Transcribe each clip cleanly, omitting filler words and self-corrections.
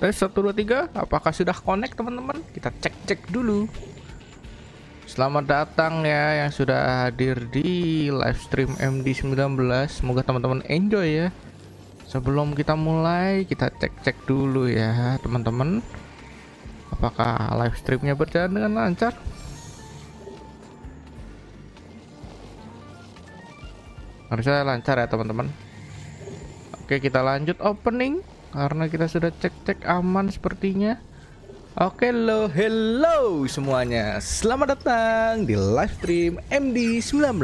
Tes 1 2 3. Apakah sudah connect teman-teman? Kita cek dulu. Selamat datang ya yang sudah hadir di live stream MD19. Semoga teman-teman enjoy ya. Sebelum kita mulai, kita cek dulu ya teman-teman. Apakah live streamnya berjalan dengan lancar? Harusnya lancar ya teman-teman. Oke, kita lanjut opening karena kita sudah cek aman sepertinya. Oke, hello semuanya. Selamat datang di live stream MD19.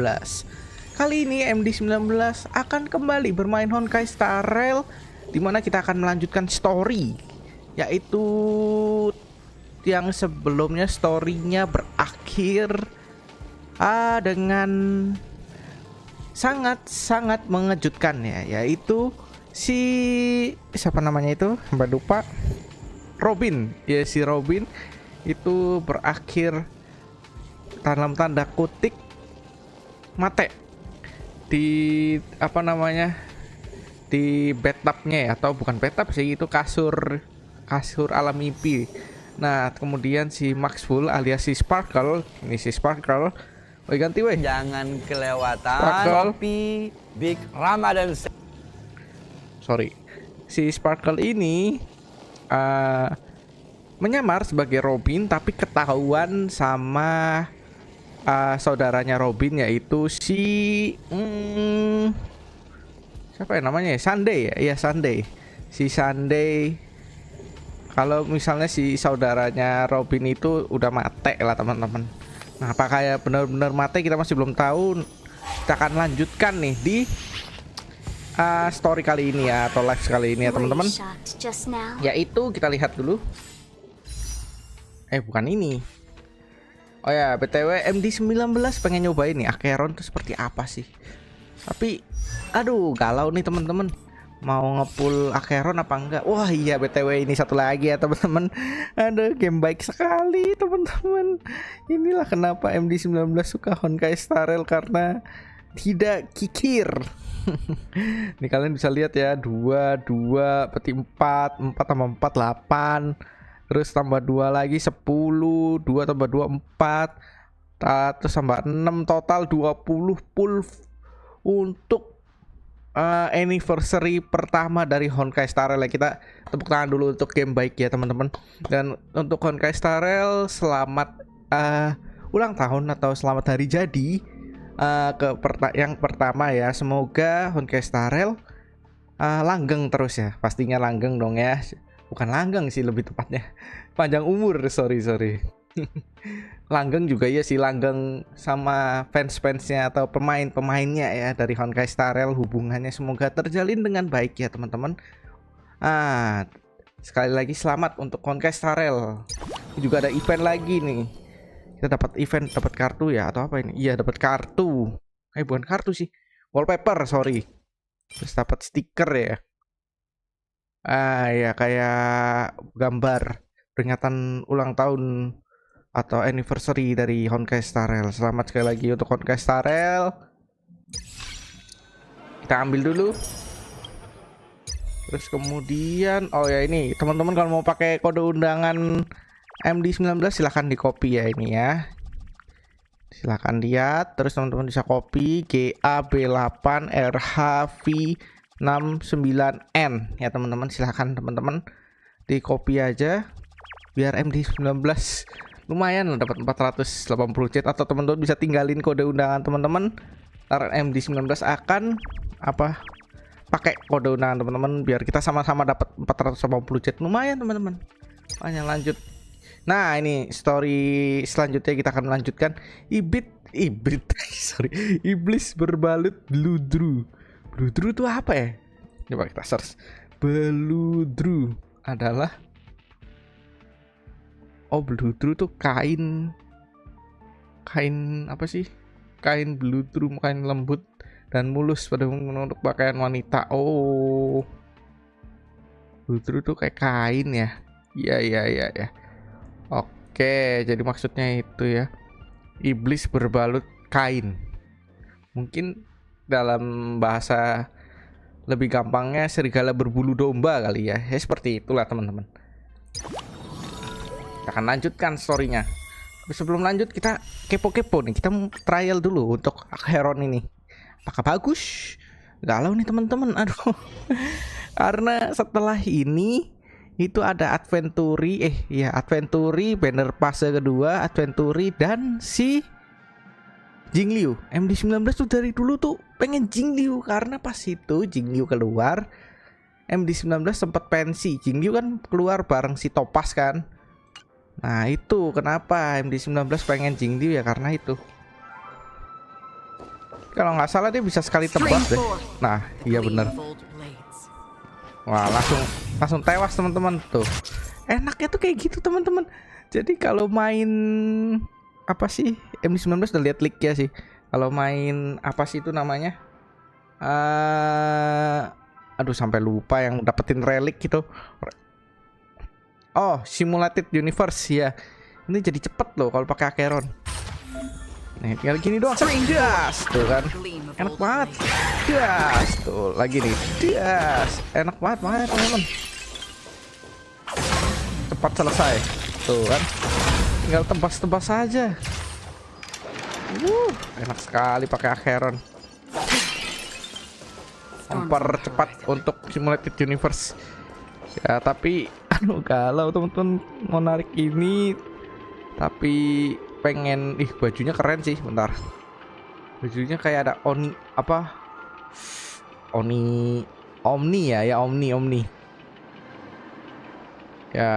Kali ini MD19 akan kembali bermain Honkai Star Rail, dimana kita akan melanjutkan story, yaitu yang sebelumnya storynya berakhir dengan sangat mengejutkan ya, yaitu siapa namanya itu, mbak lupa, Robin ya, si Robin itu berakhir dalam tanda kutip mate di di bathtubnya ya, atau bukan bathtub sih, itu kasur alam mimpi. Nah kemudian si Maxwell alias si Sparkle, ini si Sparkle, ganti weh, jangan kelewatan kopi Big Ramadan. Sorry, si Sparkle ini menyamar sebagai Robin, tapi ketahuan sama saudaranya Robin, yaitu si siapa ya namanya ya, Sunday ya, iya Sunday. Si Sunday, kalau misalnya si saudaranya Robin itu udah mate lah teman-teman. Nah apakah ya benar-benar mate, kita masih belum tahu. Kita akan lanjutkan nih di story kali ini ya, atau live kali ini ya teman-teman. Yaitu kita lihat dulu. Bukan ini. Oh ya, BTW MD19 pengen nyobain nih Acheron tuh seperti apa sih. Tapi aduh galau nih teman-teman. Mau ngepull Acheron apa enggak? Wah iya, BTW ini satu lagi ya teman-teman. Aduh, game baik sekali teman-teman. Inilah kenapa MD19 suka Honkai Star Rail, karena tidak kikir. Nih kalian bisa lihat ya, 2 peti 4 tambah 4 8, terus tambah 2 lagi 10, 2 tambah 2 4, terus tambah 6, total 20 full untuk anniversary pertama dari Honkai Star Rail. Kita tepuk tangan dulu untuk game baik ya teman-teman. Dan untuk Honkai Star Rail, selamat ulang tahun atau selamat hari jadi yang pertama ya. Semoga Honkai Star Rail langgeng terus ya, pastinya langgeng dong ya, bukan langgeng sih lebih tepatnya, panjang umur, sorry langgeng juga ya sih, langgeng sama fans-fansnya atau pemain-pemainnya ya dari Honkai Star Rail, hubungannya semoga terjalin dengan baik ya teman-teman. Sekali lagi selamat untuk Honkai Star Rail. Juga ada event lagi nih. Kita dapat event, dapat kartu ya, atau apa ini? Iya, dapat kartu. Bukan kartu sih, wallpaper, sorry. Terus dapat stiker ya. Ya kayak gambar peringatan ulang tahun atau anniversary dari Honkai Star Rail. Selamat sekali lagi untuk Honkai Star Rail. Kita ambil dulu. Terus kemudian, oh ya ini teman-teman, kalau mau pakai kode undangan MD19 silahkan di copy ya ini ya. Silahkan lihat. Terus teman-teman bisa copy GAB8RH-V69N ya teman-teman. Silahkan teman-teman di copy aja biar MD19 lumayan lah, dapat 480 chat. Atau teman-teman bisa tinggalin kode undangan teman-teman. Ntar MD19 akan pakai kode undangan teman-teman biar kita sama-sama dapat 480 chat. Lumayan teman-teman. Makanya lanjut. Nah ini story selanjutnya kita akan melanjutkan iblis berbalut bludru. Bludru itu apa ya? Coba kita search. Bludru adalah, bludru tuh kain apa sih? Kain bludru, kain lembut dan mulus pada untuk pakaian wanita. Bludru tuh kayak kain ya. Iya. Oke, jadi maksudnya itu ya, iblis berbalut kain. Mungkin dalam bahasa lebih gampangnya serigala berbulu domba kali ya. Seperti itulah teman-teman. Kita akan lanjutkan storynya. Tapi sebelum lanjut kita kepo-kepo nih. Kita mau trial dulu untuk Acheron ini. Apakah bagus? Galau nih teman-teman. Aduh. Karena setelah ini itu ada Adventuri, Adventuri, banner fase kedua, Adventuri dan si Jingliu. MD19 tuh dari dulu tuh pengen Jingliu karena pas itu Jingliu keluar, MD19 sempat pensi. Jingliu kan keluar bareng si Topaz kan. Nah, itu kenapa MD19 pengen Jingliu ya karena itu. Kalau nggak salah dia bisa sekali tebas deh. Nah, iya bener. Wah, langsung tewas teman-teman tuh. Enaknya tuh kayak gitu teman-teman. Jadi kalau main apa sih MD19 udah lihat leak-nya sih. Kalau main apa sih itu namanya? Aduh sampai lupa yang dapetin relik gitu. Oh, simulated universe ya. Ini jadi cepet loh kalau pakai Acheron. Nih tinggal gini doang. Gas tuh kan. Enak banget. Gas tuh lagi nih. Gas. Enak banget makanya teman-teman. Cepat selesai. Tuh kan. Tinggal tebas-tebas saja. Enak sekali pakai Acheron. Mempercepat untuk simulated universe. Ya tapi aduh galau teman-teman mau narik ini. Tapi pengen bajunya keren sih. Bentar. Bajunya kayak ada Oni apa? Omni ya Omni. Ya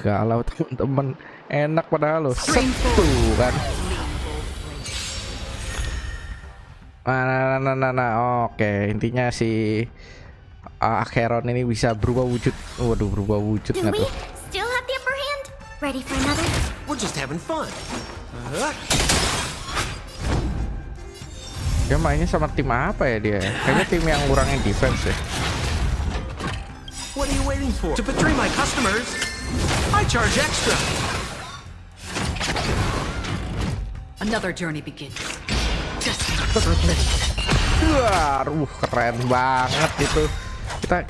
galau teman-teman. Enak padahal loh. Tuh kan. Nah. Oke, intinya si Acheron ini bisa berubah wujud. Waduh, berubah wujud nggak tuh? Still have the upper hand? Ready for another? We're just having fun. Dia mainnya sama tim apa ya dia? Kayaknya tim yang ngurangin defense ya. What are you waiting for? To betray my customers, I charge extra. Another journey begins. Wah, keren banget itu. Kita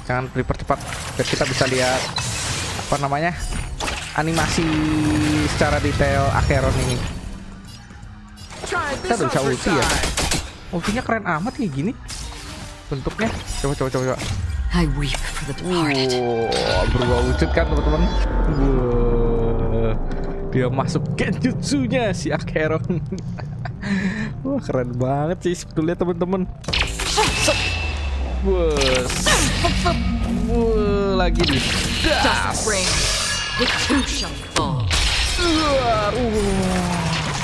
jangan dipercepat biar kita bisa lihat apa namanya animasi secara detail Acheron ini. Kita udah bisa ulti ya. Ultinya keren amat kayak gini bentuknya. Coba. I weep for the departed. Berubah wujud kan teman-teman. Dia masuk genjutsunya si Acheron. Wah keren banget sih sebetulnya teman-teman. Lagi nih.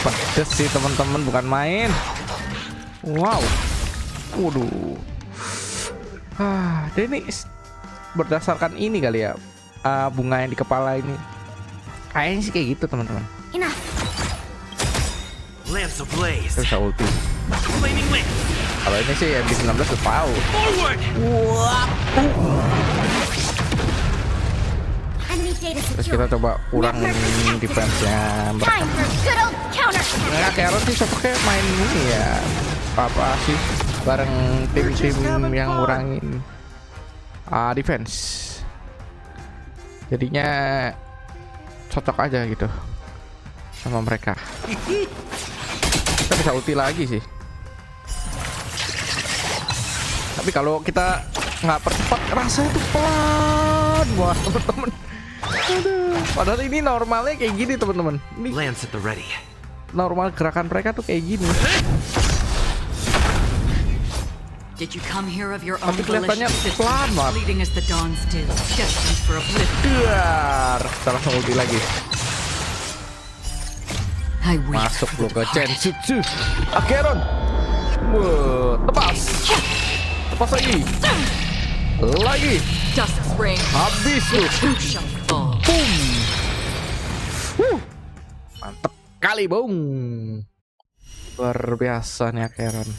Pedes sih teman-teman, bukan main. Wow. Waduh. Dia ini berdasarkan ini kali ya. Bunga yang di kepala ini. Kayaknya sih kayak gitu teman-teman. Lamps ablaze. Bisa ulti. Flaming lamp. Kalau ini sih MD19 udah tahu. Forward. Terus kita coba kurangin defense-nya. Nah, Acheron sih sosoknya main ini ya. Apa sih? Bareng tim-tim yang ngurangin defense. Jadinya cocok aja gitu sama mereka. Kita bisa ulti lagi sih. Tapi kalau kita nggak percepat rasanya tuh pelan wah teman-teman. Padahal ini normalnya kayak gini teman-teman. Ini Lance at the ready. normal gerakan mereka tuh kayak gini. Did you come here of your own Tapi kelihatannya volition, pelan banget. fleeting as the dawn still, destined for oblivion? Dar, kita langsung ulti lagi. I weep Masuk for lo the ke Genjutsu Acheron. Tepas. Tepas lagi. dust spring. Habis lu. Who shall fall? Boom. Mantep kali bung. Luar biasa nih Acheron.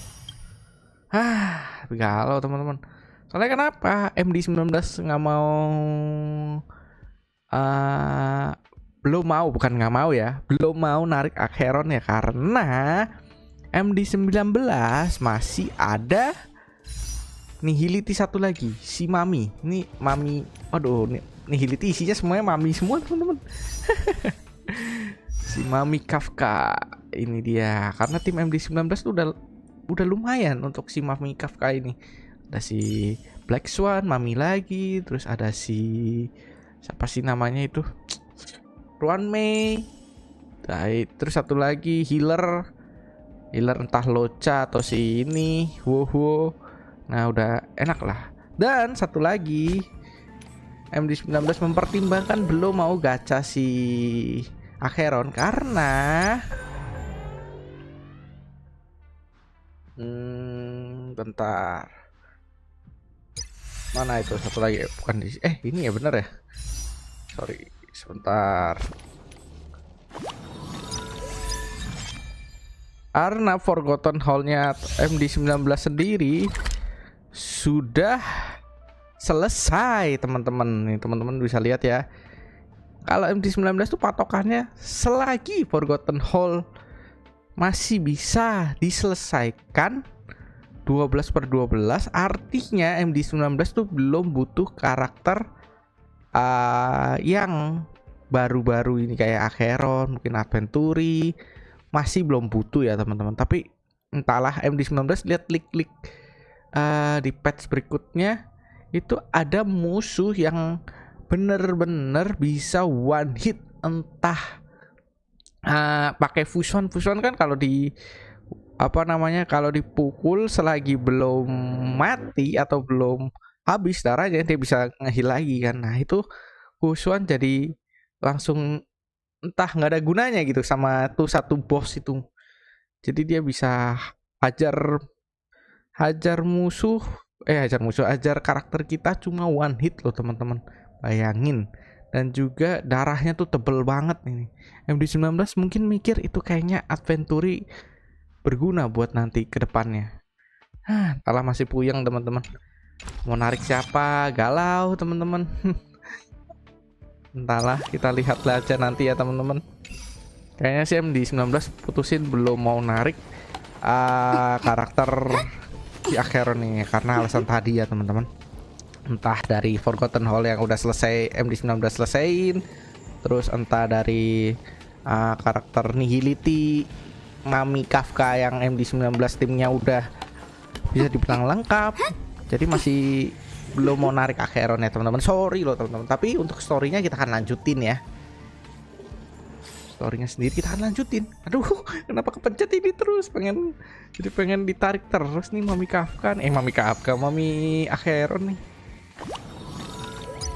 Galau teman-teman. Soalnya kenapa MD19 nggak mau belum mau narik Acheron ya karena MD19 masih ada nihility satu lagi si Mami. Ini Mami Aduh, nihility isinya semuanya mami semua teman-teman. Si Mami Kafka ini dia, karena tim MD19 tuh udah lumayan untuk si Mami Kafka ini. Ada si Black Swan, Mami lagi, terus ada si siapa sih namanya itu, Ruan Mei, terus satu lagi healer entah Locha atau si ini Wowo. Nah udah enak lah. Dan satu lagi MD19 mempertimbangkan belum mau gacha si Acheron karena bentar, mana itu satu lagi, bukan di ini ya, bener ya, sorry sebentar, karena Forgotten Hall-nya MD19 sendiri sudah selesai teman-teman. Nih teman-teman bisa lihat ya, kalau MD19 tuh patokannya selagi Forgotten Hall masih bisa diselesaikan 12/12, artinya MD19 tuh belum butuh karakter yang baru-baru ini kayak Acheron, mungkin Adventuri, masih belum butuh ya teman-teman. Tapi entahlah, MD19 lihat klik-klik di patch berikutnya itu ada musuh yang bener-bener bisa one hit, entah pakai fusion kan, kalau di kalau dipukul selagi belum mati atau belum habis darahnya dia bisa ngeheal lagi kan. Nah itu fusion jadi langsung entah nggak ada gunanya gitu sama tuh satu boss itu, jadi dia bisa hajar karakter kita cuma one hit loh teman-teman, bayangin. Dan juga darahnya tuh tebel banget ini. MD19 mungkin mikir itu kayaknya Adventuri berguna buat nanti ke depannya. Entahlah, masih puyeng teman-teman, mau narik siapa, galau teman-teman. Entahlah, kita lihat aja nanti ya teman-teman. Kayaknya sih MD19 putusin belum mau narik karakter si Acheron nih karena alasan tadi ya teman-teman. Entah dari Forgotten Hall yang udah selesai MD19 selesaiin, terus entah dari karakter Nihility Mami Kafka yang MD19 timnya udah bisa dibilang lengkap, jadi masih belum mau narik Acheron ya teman-teman. Sorry loh teman-teman, tapi untuk storynya kita akan lanjutin ya. Storynya sendiri kita akan lanjutin. Aduh, kenapa kepencet ini terus, pengen ditarik terus nih Mami Kafka, Mami Acheron nih.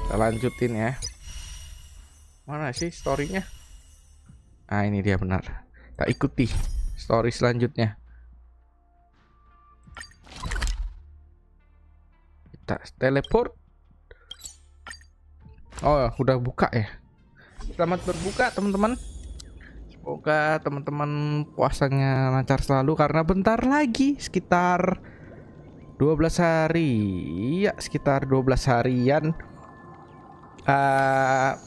Kita lanjutin ya. Mana sih storynya? Nah ini dia, benar. Kita ikuti story selanjutnya. Kita teleport. Oh udah buka ya. Selamat berbuka teman-teman. Semoga teman-teman puasanya lancar selalu, karena bentar lagi sekitar 12 hari ya, sekitar 12 harian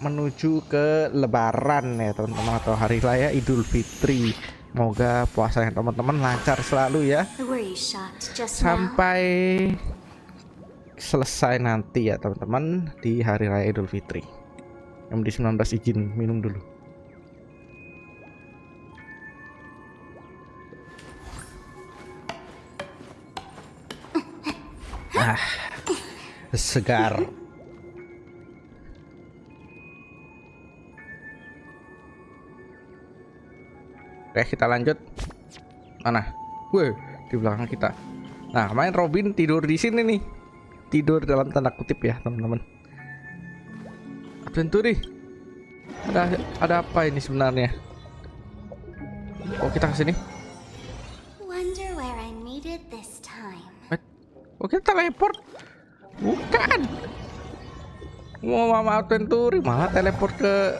menuju ke Lebaran ya teman-teman, atau hari raya Idul Fitri. Semoga puasanya teman-teman lancar selalu ya sampai selesai nanti ya teman-teman di hari raya Idul Fitri. MD19 izin minum dulu. Segar. Oke, kita lanjut. Mana? Wih, di belakang kita. Nah, kemarin Robin tidur di sini nih. Tidur dalam tanda kutip ya, teman-teman. Adventuri. Ada apa ini sebenarnya? Oh, kita ke sini. Wonder where I made it this time. Oh, kita teleport. Bukan. Mau Mama Adventuri malah teleport ke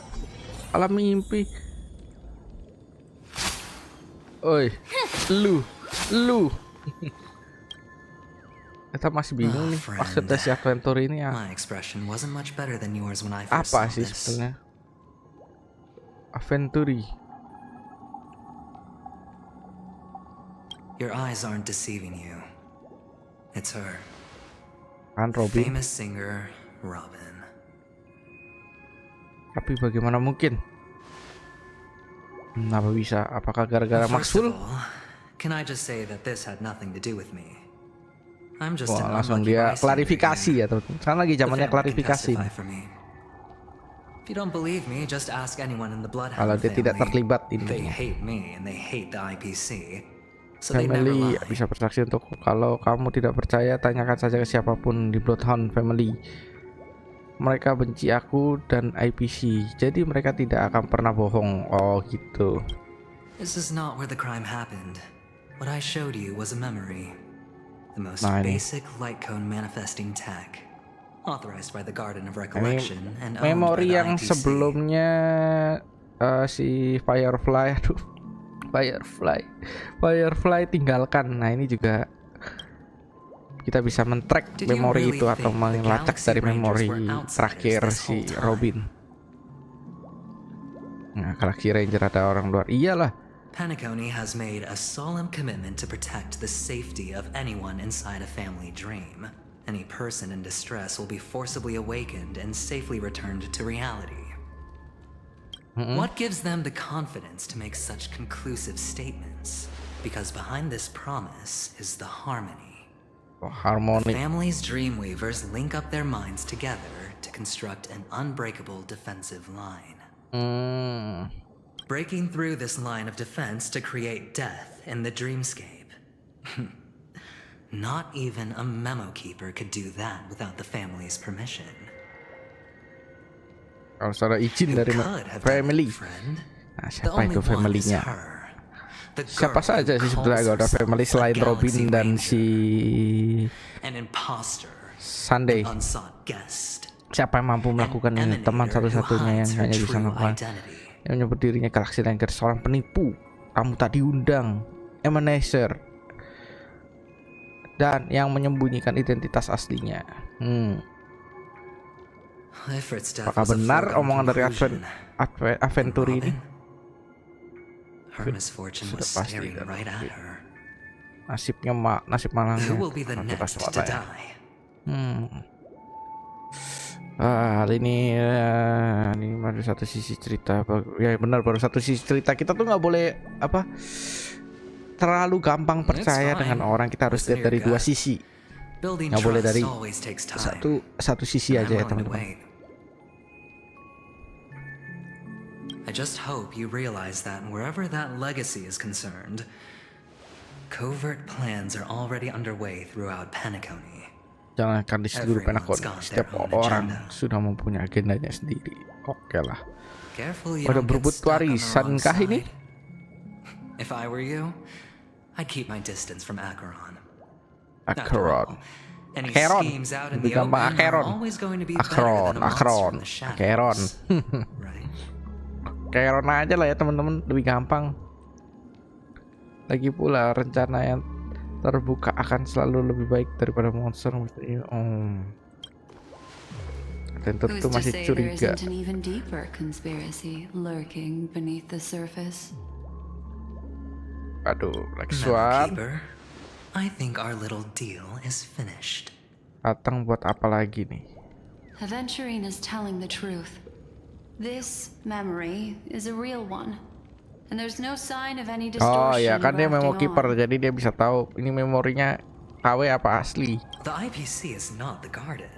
alam mimpi. Oi, lu. Kita masih bingung nih maksudnya si Adventuri ini ya. Apa sih sebenarnya Adventuri? Your eyes aren't deceiving you. It's her. Kan Robin. Famous singer Robin. Tapi bagaimana mungkin? Apa bisa? Apakah gara-gara First of maksul? all, can I just say that this had nothing to do with me? I'm just Wah, an langsung unlucky dia bystander klarifikasi here. ya teman-teman. Sekarang lagi The zamannya family can klarifikasi testify nih. for me. If you don't believe me, just ask anyone in the Kalau Bloodhound dia tidak family. terlibat They intinya. hate me and they hate the IPC. So they never Family lie. bisa bersaksi untuk kalau kamu tidak percaya, tanyakan saja ke siapapun di Bloodhound Family. Mereka benci aku dan IPC, jadi mereka tidak akan pernah bohong. Oh gitu. This is not where the crime happened. What I showed you was a memory. The most Nah, ini. basic light cone manifesting tech. Authorized by the Garden of Ini Recollection and owned by memori the yang IPC. sebelumnya si Firefly, aduh, Firefly tinggalkan. Nah ini juga kita bisa men-track Did you memori really itu atau think the melacak Galaxy dari Rangers memori were outsiders terakhir this si whole time? Robin. Nah, Galaxy Ranger ada orang luar. Iyalah. Penacony has made a solemn commitment to protect the safety of anyone inside a family dream. Any person in distress will be forcibly awakened and safely returned to reality. What gives them the confidence to make such conclusive statements? Because behind this promise is the harmony. Oh, harmoni. Families' dreamweavers link up their minds together to construct an unbreakable defensive line. Breaking through this line of defense to create death in the dreamscape. Not even a memo keeper could do that without the family's permission. Kalau ada izin Who dari could have done family. it, friend? Nah, The siapa only itu one is family-nya? her. The Siapa girl saja who sih sebetulnya calls anggota herself family a selain Robin Galaxy dan Ranger, si an imposter, Sunday? an unsought guest, Siapa yang mampu melakukan an ini? Teman emanator who satu-satunya yang hides her hanya bisa true melakukan. identity. Yang menyebut dirinya Galaxy Ranger, seorang penipu. Kamu tak diundang, emanator, dan yang menyembunyikan identitas aslinya. Ifrit's death Apakah was a benar foregone omongan dari conclusion. Aventuri ini? Her misfortune was Sudah pasti staring kan. right at her. Nasib malangnya. Who will be the Nanti pas next to mata ya. die? Hal ini baru satu sisi cerita. Ya benar, baru satu sisi cerita. Kita tuh nggak boleh terlalu gampang percaya fine. dengan orang. Kita harus lihat dari dua sisi. Building Nggak boleh trust dari always takes time. satu sisi and aja ya I'm willing to teman-teman. wait. I just hope you realize that wherever that legacy is concerned, covert plans are already underway throughout Penacony. Jangankan di seluruh Everyone's Penacony, got setiap their own orang agenda. sudah mempunyai agendanya sendiri. Oke lah. Careful you Pada don't get berebut stuck on the warisan wrong kah ini? side. If I were you, I'd keep my distance from Acheron. After all, any Acheron. schemes out in Lebih the gampang open are Acheron. always going to be better than a monster Acheron. in the shadows. Acheron. Right? Acheron aja lah ya teman-teman, lebih gampang. Lagi pula rencana yang terbuka akan selalu lebih baik daripada monster. Dan tentu Who's to masih say there curiga. isn't an even deeper conspiracy lurking beneath the surface? Aduh, like Memo swat. Keeper, I think our little deal is finished. Datang buat apa lagi nih? Aventurine is telling the truth. This memory is a real one. And there's no sign of any distortion. Oh ya kan dia memo grafting keeper, on. jadi dia bisa tahu ini memorinya KW apa asli. The IPC is not the Garden,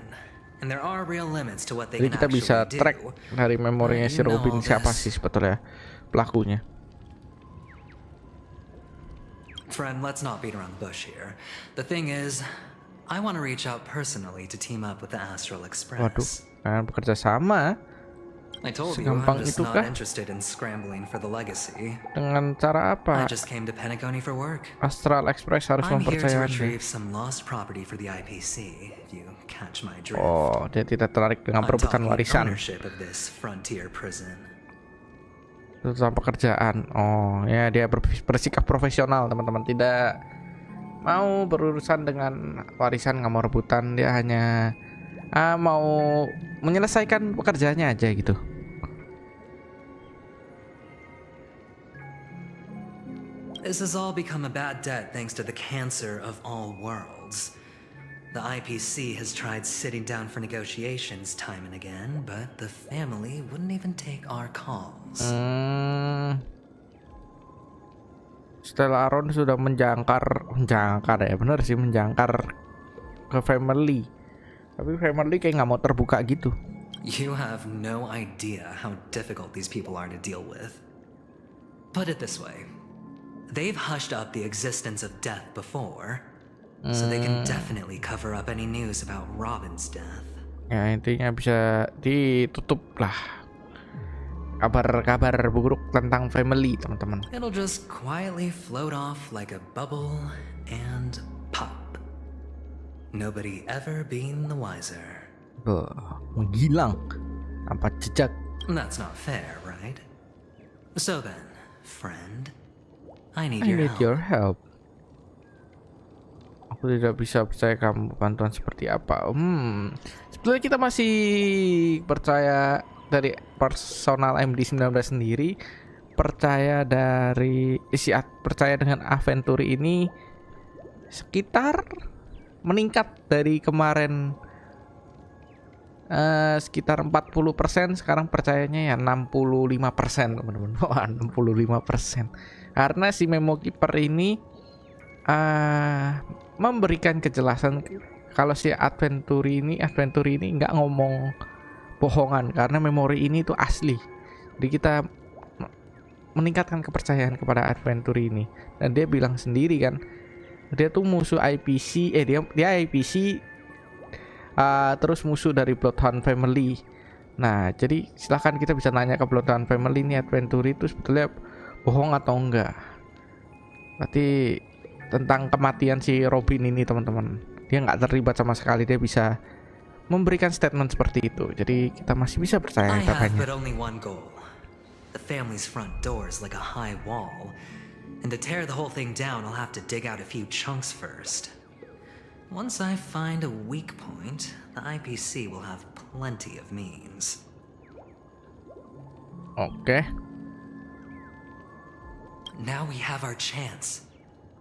and there are real limits to what they Jadi can kita bisa actually track do. dari memorinya si You know Robin all siapa this. sih sebetulnya pelakunya. Friend, let's not beat around the bush here. The thing is, I want to reach out personally to team up with the Astral Express. Waduh, kalian bekerja sama I told you segampang I'm just itukah? not interested in scrambling for the legacy. dengan cara I apa? just came to Penacony for work. Astral Express harus I'm here to mempercayai. retrieve some lost property for the IPC, if you catch my drift. Oh, dia tidak tertarik dengan I'm perebutan talking warisan. ownership of this frontier prison. Itu tentang pekerjaan. Oh, ya dia bersikap profesional, teman-teman. Tidak mau berurusan dengan warisan, nggak mau rebutan. Dia hanya mau menyelesaikan pekerjaannya aja gitu. This has all become a bad debt thanks to the cancer of all worlds. The IPC has tried sitting down for negotiations time and again, but the family wouldn't even take our calls. Setelah Aron sudah menjangkar ya, bener sih, menjangkar ke family, tapi family kayak nggak mau terbuka gitu. You have no idea how difficult these people are to deal with. Put it this way, they've hushed up the existence of death before, so they can definitely cover up any news about Robin's death. Ya intinya bisa ditutup lah kabar-kabar buruk tentang family, teman-teman. It'll just quietly float off like a bubble and pop. Nobody ever being the wiser. Menghilang tanpa jejak. That's not fair, right? So then, friend, I need your help. Aku tidak bisa percaya kamu bantuan seperti apa. Sebetulnya kita masih percaya dari personal MD19 sendiri, percaya dari percaya dengan Aventuri ini sekitar meningkat dari kemarin sekitar 40%, sekarang percayanya ya 65%, teman-teman. Wah, 65%. Karena si Memo Keeper ini memberikan kejelasan kalau si Aventuri ini nggak ngomong bohongan, karena memori ini tuh asli. Jadi kita meningkatkan kepercayaan kepada Aventuri ini. Dan dia bilang sendiri kan, dia tuh musuh IPC, dia IPC terus musuh dari Bloodhound Family. Nah, jadi silahkan kita bisa nanya ke Bloodhound Family nih, Aventuri itu sebetulnya bohong atau enggak. Berarti tentang kematian si Robin ini, teman-teman, dia nggak terlibat sama sekali, dia bisa memberikan statement seperti itu. Jadi kita masih bisa percaya I have katanya. but only one goal. The family's front door is like a high wall, and to tear the whole thing down, I'll have to dig out a few chunks first. Once I find a weak point, the IPC will have plenty of means. Oke. Now we have our chance.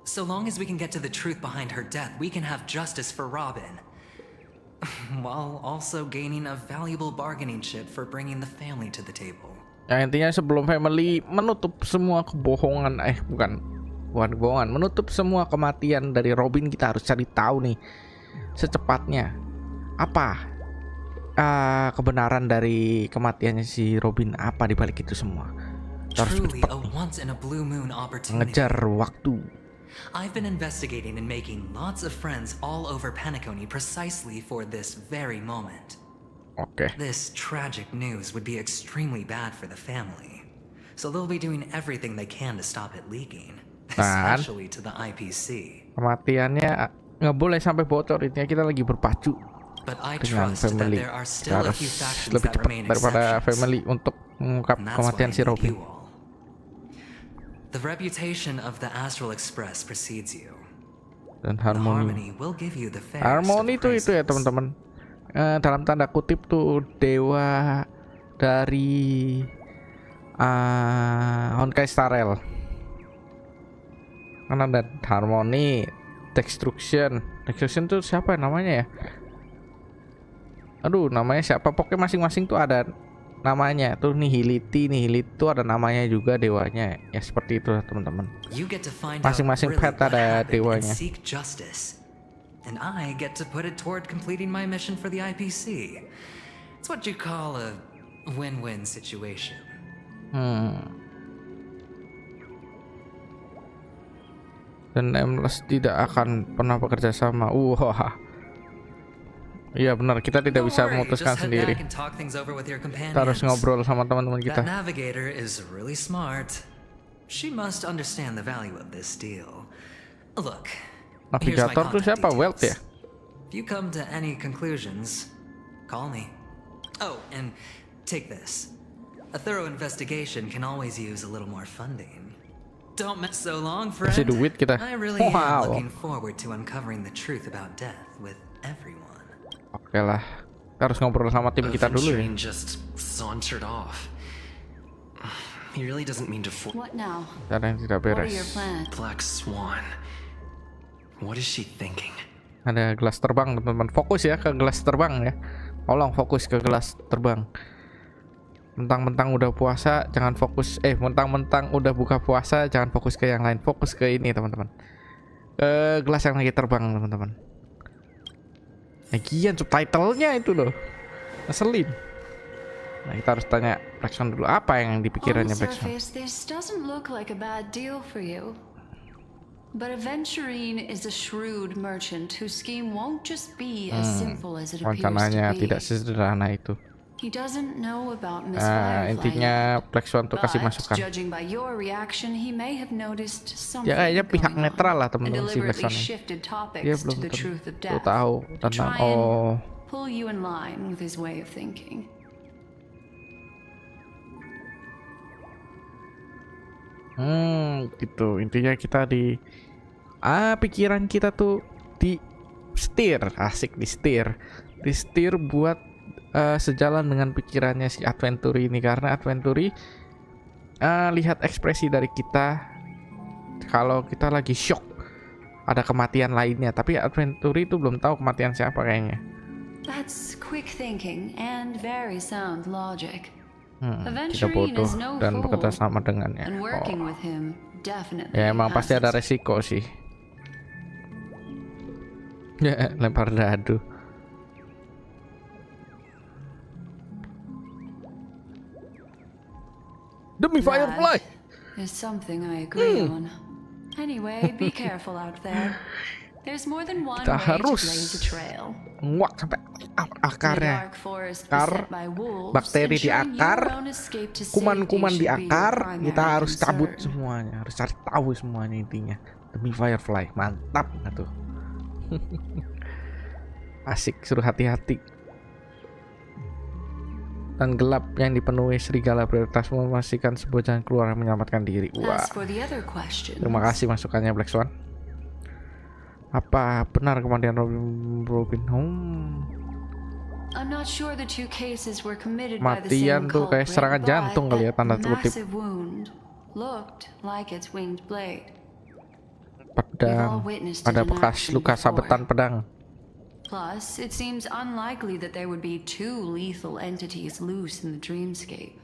So long as we can get to the truth behind her death, we can have justice for Robin. While also gaining a valuable bargaining chip for bringing the family to the table. Ya, intinya sebelum family menutup semua kebohongan, bukan kebohongan, menutup semua kematian dari Robin, kita harus cari tahu nih secepatnya apa kebenaran dari kematiannya si Robin, apa dibalik itu semua. Kita harus Truly cepat a once in a blue moon opportunity. mengejar waktu. I've been investigating and making lots of friends all over Penacony precisely for this very moment. Oke. This tragic news would be extremely bad for the family, so they'll be doing everything they can to stop it leaking, especially to the IPC. Kematiannya nggak boleh sampai bocor, intinya kita lagi berpacu But I dengan trust that family. there are Kita still a harus few factions lebih that cepat remain daripada exceptions. family untuk mengungkap And that's kematian why I si need Robin. you all. The reputation of the Astral Express precedes you. Dan The harmoni. harmony will give you the fairest Harmoni of itu ya praises. teman-teman. Dalam tanda kutip tuh dewa dari Honkai Star Rail. Kan ada harmoni, destruction tuh siapa namanya ya? Aduh, namanya siapa? Pokoknya masing-masing tuh ada namanya. Tuh Nihility tuh ada namanya juga dewanya. Ya seperti itu teman-teman. You get to find Masing-masing out really pet what ada happened and dewanya. seek justice. And I get to put it toward completing my mission for the IPC. It's what you call a win-win situation. Dan Aimless tidak akan pernah bekerja sama. Wah. Iya benar, kita tidak Don't bisa worry, memutuskan just head sendiri. back and talk things over with your Kita harus companions. ngobrol sama teman-teman kita. That navigator is really smart. She must understand the value of this deal. Look, here's my Navigator tuh contact siapa? Welt ya? details. If you come to any conclusions, call me. Oh, and take this. A thorough investigation can always use a little more funding. Don't miss so long, friend. Kasih duit kita. I really Wow. am looking forward to uncovering the truth about death with everyone. Oke lah. Kita harus ngobrol sama tim kita dulu ya. Aventurine just sauntered off. He really doesn't mean to What now? Ada yang tidak What are beres. your plans? Black Swan. What is she thinking? Ada gelas terbang teman-teman. Fokus ya ke gelas terbang ya. Tolong fokus ke gelas terbang. Mentang-mentang udah puasa jangan fokus. Mentang-mentang udah buka puasa jangan fokus ke yang lain. Fokus ke ini teman-teman. Ke gelas yang lagi terbang teman-teman. Lagian subtitlenya itu loh. Ngeselin. Nah, kita harus tanya Blackson dulu apa yang dipikirannya Blackson. This doesn't look like a bad deal for you. But Aventurine is a shrewd merchant whose scheme won't just be as simple as it appears Rencananya to be. tidak sesederhana itu. He doesn't know about Miss Nah, Firefly intinya yet. Blackson tuh kasih But masukan. judging by your reaction, he may have noticed something Ya kayaknya pihak going on netral lah and teman-teman si deliberately Blackson. shifted topics Dia to belum the truth of tentu death tahu to tentang try and pull you in line with his way of thinking. Gitu. Intinya kita pikiran kita tuh di setir buat sejalan dengan pikirannya si Adventuri ini, karena Adventuri lihat ekspresi dari kita kalau kita lagi shock ada kematian lainnya, tapi Adventuri itu belum tahu kematian siapa kayaknya. That's quick thinking and very sound logic. Kita Aventurine bodoh is no dan fool, bekerja sama dengannya. and working with him definitely Ya emang has pasti ada its resiko sih. Ya lempar dadu. Demi Firefly. That is something I agree on. Anyway, be careful out there. There's more than one Kita way to harus blaze a trail. nguak sampai The akarnya. dark forest Akar, beset by wolves, bakteri di ensuring akar, your own escape to kuman-kuman safety di should be your akar, primary kita harus cabut concern. semuanya, harus cari tahu semuanya intinya. Demi Firefly, mantap nggak tuh? Asik, suruh hati-hati. Dan gelap yang dipenuhi serigala prioritas memastikan sebuah jalan keluar yang menyelamatkan diri. Wah, As for the other questions, terima kasih masukannya Black Swan. Apa benar kematian Robin? I'm not sure the two cases were committed by the same Matian tuh kayak culprit, serangan but jantung kali ya, that tanda kutip. massive wound looked like its winged blade. Pedang, ada bekas luka sabetan pedang. Plus, it seems unlikely that there would be two lethal entities loose in the dreamscape.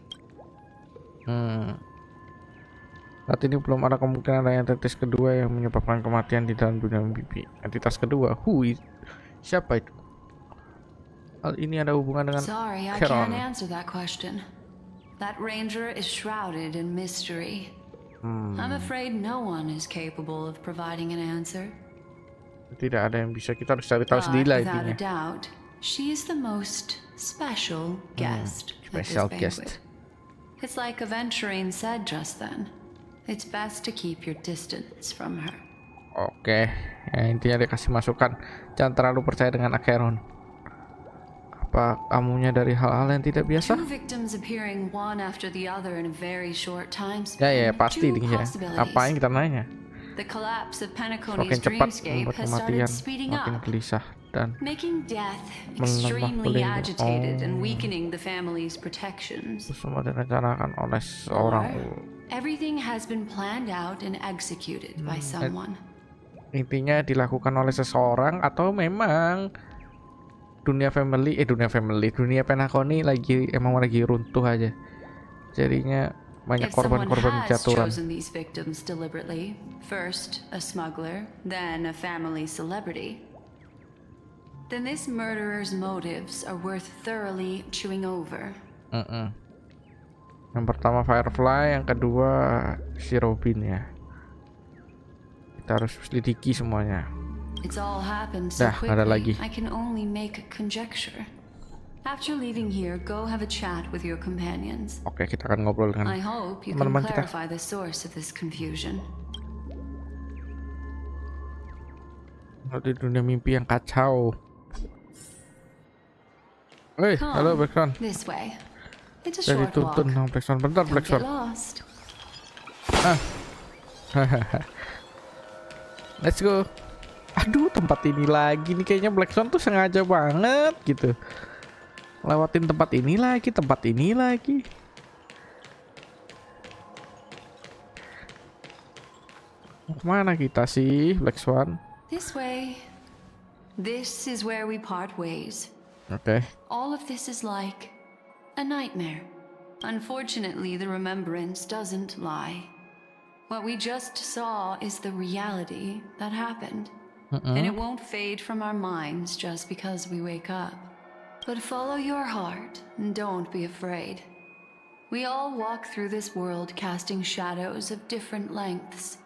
Saat ini belum ada kemungkinan ada entitas kedua yang menyebabkan kematian di dalam dunia mimpi. Entitas kedua, siapa itu? Hal ini ada hubungan dengan Sorry, I Acheron. can't answer that question. That ranger is shrouded in mystery. I'm afraid no one is capable of providing an answer. Tidak ada yang bisa, kita harus cari tahu But sendiri lah without a intinya. doubt, she is the most special guest at this special banquet. guest. It's like Aventurine said just then. It's best to keep your distance from her. Oke, ya, intinya dia kasih masukan. Jangan terlalu percaya dengan Acheron. Apa kamunya dari hal-hal yang tidak biasa? Two victims appearing one after the other in a very short time Ya, span. pasti Two dia. possibilities. Apain kita nanya? The collapse of Semakin Penacony's cepat dreamscape membuat has kematian, started speeding makin up, gelisah dan making death Melemah extremely pelindung. agitated and weakening the family's protections. semua direncanakan oleh seorang. Everything has been planned out and executed by someone. Intinya dilakukan oleh seseorang atau memang dunia Penacony emang lagi runtuh aja. Jadinya banyak If someone korban-korban has jatuhan. chosen these victims deliberately, first a smuggler, then a family celebrity, then this murderer's motives are worth thoroughly chewing over. Yang pertama Firefly, yang kedua si Robin ya. Kita harus selidiki semuanya. It's all happened so Dah, ada lagi. quickly, I can only make a conjecture. After leaving here, go have a chat with your companions. Oke, kita akan ngobrol dengan I hope you can teman-teman kita. clarify the source of this confusion. Di dunia mimpi yang kacau. Halo Blackson. This way. It's a Dari short walk. tuntun sama Blackson. Bentar Don't Blackson. get lost. Let's go. Aduh, tempat ini lagi nih, kayaknya Blackson tuh sengaja banget gitu. Lewatin tempat ini lagi. Mau kemana kita sih, Black Swan? This way. This is where we part ways. Oke. All of this is like a nightmare. Unfortunately, the remembrance doesn't lie. What we just saw is the reality that happened. And it won't fade from our minds just because we wake up. But follow your heart and don't be afraid. We all walk through this world casting shadows of different lengths.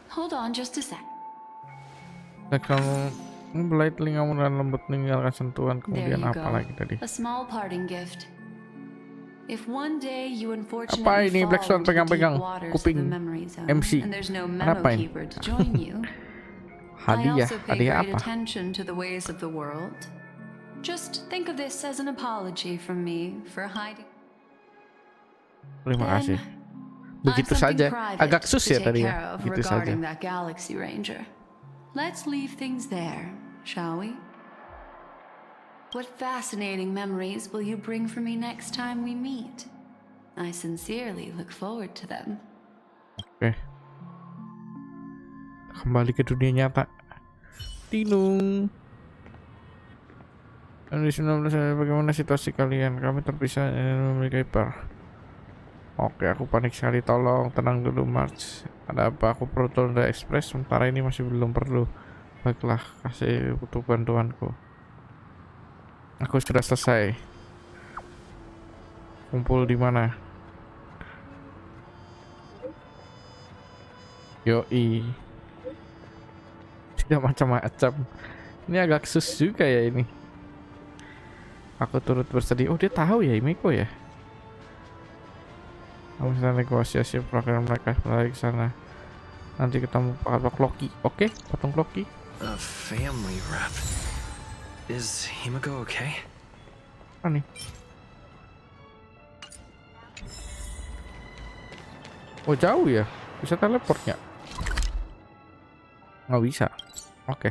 Hold on just a sec. Kamu membelai telingamu dan lembut meninggalkan sentuhan. There Kemudian you apa go. lagi tadi? A small parting gift. If one day you Apa unfortunately ini? Black Swan fall into the deep pegang-pegang waters of kuping the memory zone MC. and there's no Apa memo ini? keeper to join you, I Hadiah. also pay Hadiah great apa? attention to the ways of the world. Just think of this as an apology from me for hiding. Terima kasih. I've Begitu something saja. private Agak sus to ya take tadi care ya. of Begitu saja. regarding that Galaxy Ranger. Let's leave things there, shall we? What fascinating memories will you bring for me next time we meet? I sincerely look forward to them. Oke. Kembali ke dunia nyata. Tinung. Di 19, bagaimana situasi kalian? Kami terpisah dan memiliki hyper. Oke, aku panik sekali. Tolong tenang dulu, March. Ada apa? Aku perlu tolong dari Express. Sementara ini masih belum perlu. Baiklah, kasih butuh bantuanku. Aku sudah selesai. Kumpul di mana? Yoi. Tidak macam-macam. Ini agak sus juga ya ini. Aku turut bersedih. Oh, dia tahu ya Imeko ya. Kamu sedang negosiasi program mereka kembali ke sana. Nanti ketemu Pak Loki. Oke, patung Loki. A family rep. Is Himiko okay? Apa nih? Oh, jauh ya? Bisa teleport nggak? Nggak bisa. Oke.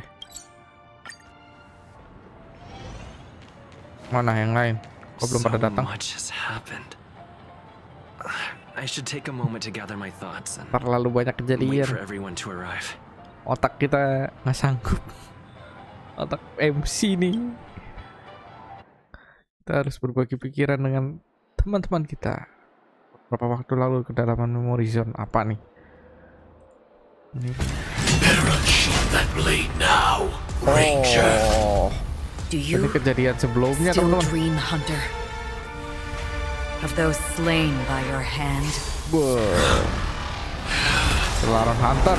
Mana yang lain? Kok belum pada datang? Much has happened. I should take a moment to gather my thoughts and Terlalu banyak wait kejadian. for everyone to arrive. Otak kita nggak sanggup. Otak MC nih. Kita harus berbagi pikiran dengan teman-teman kita. Beberapa waktu lalu kedalaman memory zone apa nih? Ini. Oh. Do you Ini kejadian sebelumnya, still teman-teman. dream, Hunter? Of those slain by your hand? Wah. Selamat Hunter.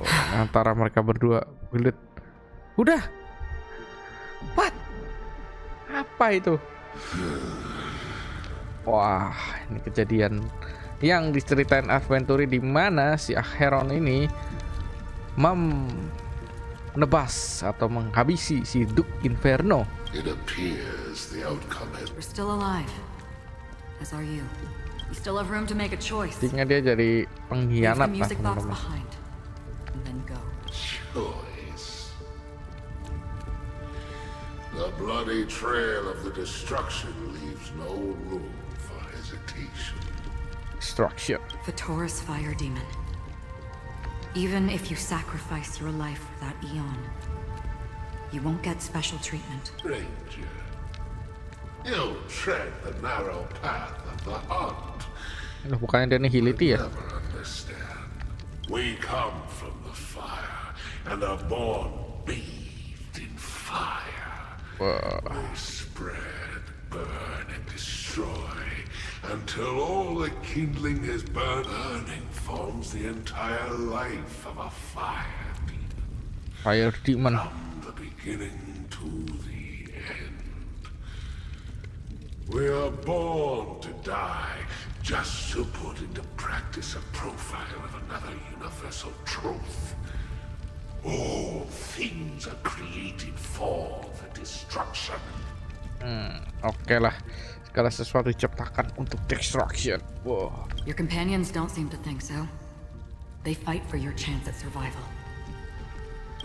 Oh, antara mereka berdua build. Udah. What? Apa itu? Wah, ini kejadian yang diceritain Adventure di mana si Acheron ini menebas atau menghabisi si Duke Inferno. It appears the outcome has We're still alive. As are you. We still have room to make a choice. Intinya dia jadi Leave the pengkhianat lah, music box teman-teman. behind. And then go. choice. The bloody trail of the destruction leaves no room for hesitation. Destruction. Vatora's fire demon. Even if you sacrifice your life for that eon, you won't get special treatment. Ranger, you tread the narrow path of the hunt. Loh, bukannya dia nihility ya? Never understand. We come from the fire and are born bathed in fire. Wah. We spread, burn, and destroy until all the kindling is burned. Burning forms the entire life of a fire demon. Fire demon. From the beginning to the end. We are born to die just to put into practice a profile of another universal truth. All things are created for the destruction. Oke lah. Segala sesuatu diciptakan untuk destruction. Wow. Your companions don't seem to think so. They fight for your chance at survival.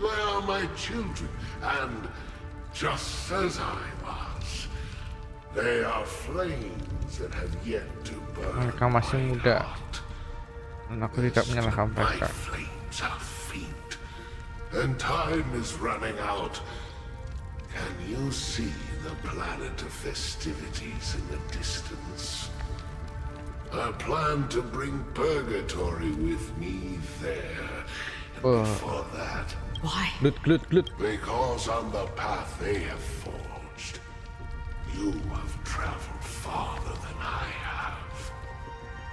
They are my children, and just as I was, they are flames that have yet to burn. Mereka masih my muda. heart. Dan aku tidak menyalahkan My mereka. flames are faint, and time is running out. Can you see the planet of festivities in the distance? I plan to bring purgatory with me there. And before that, Why? Glut. because on the path they have forged, you have traveled farther than I have.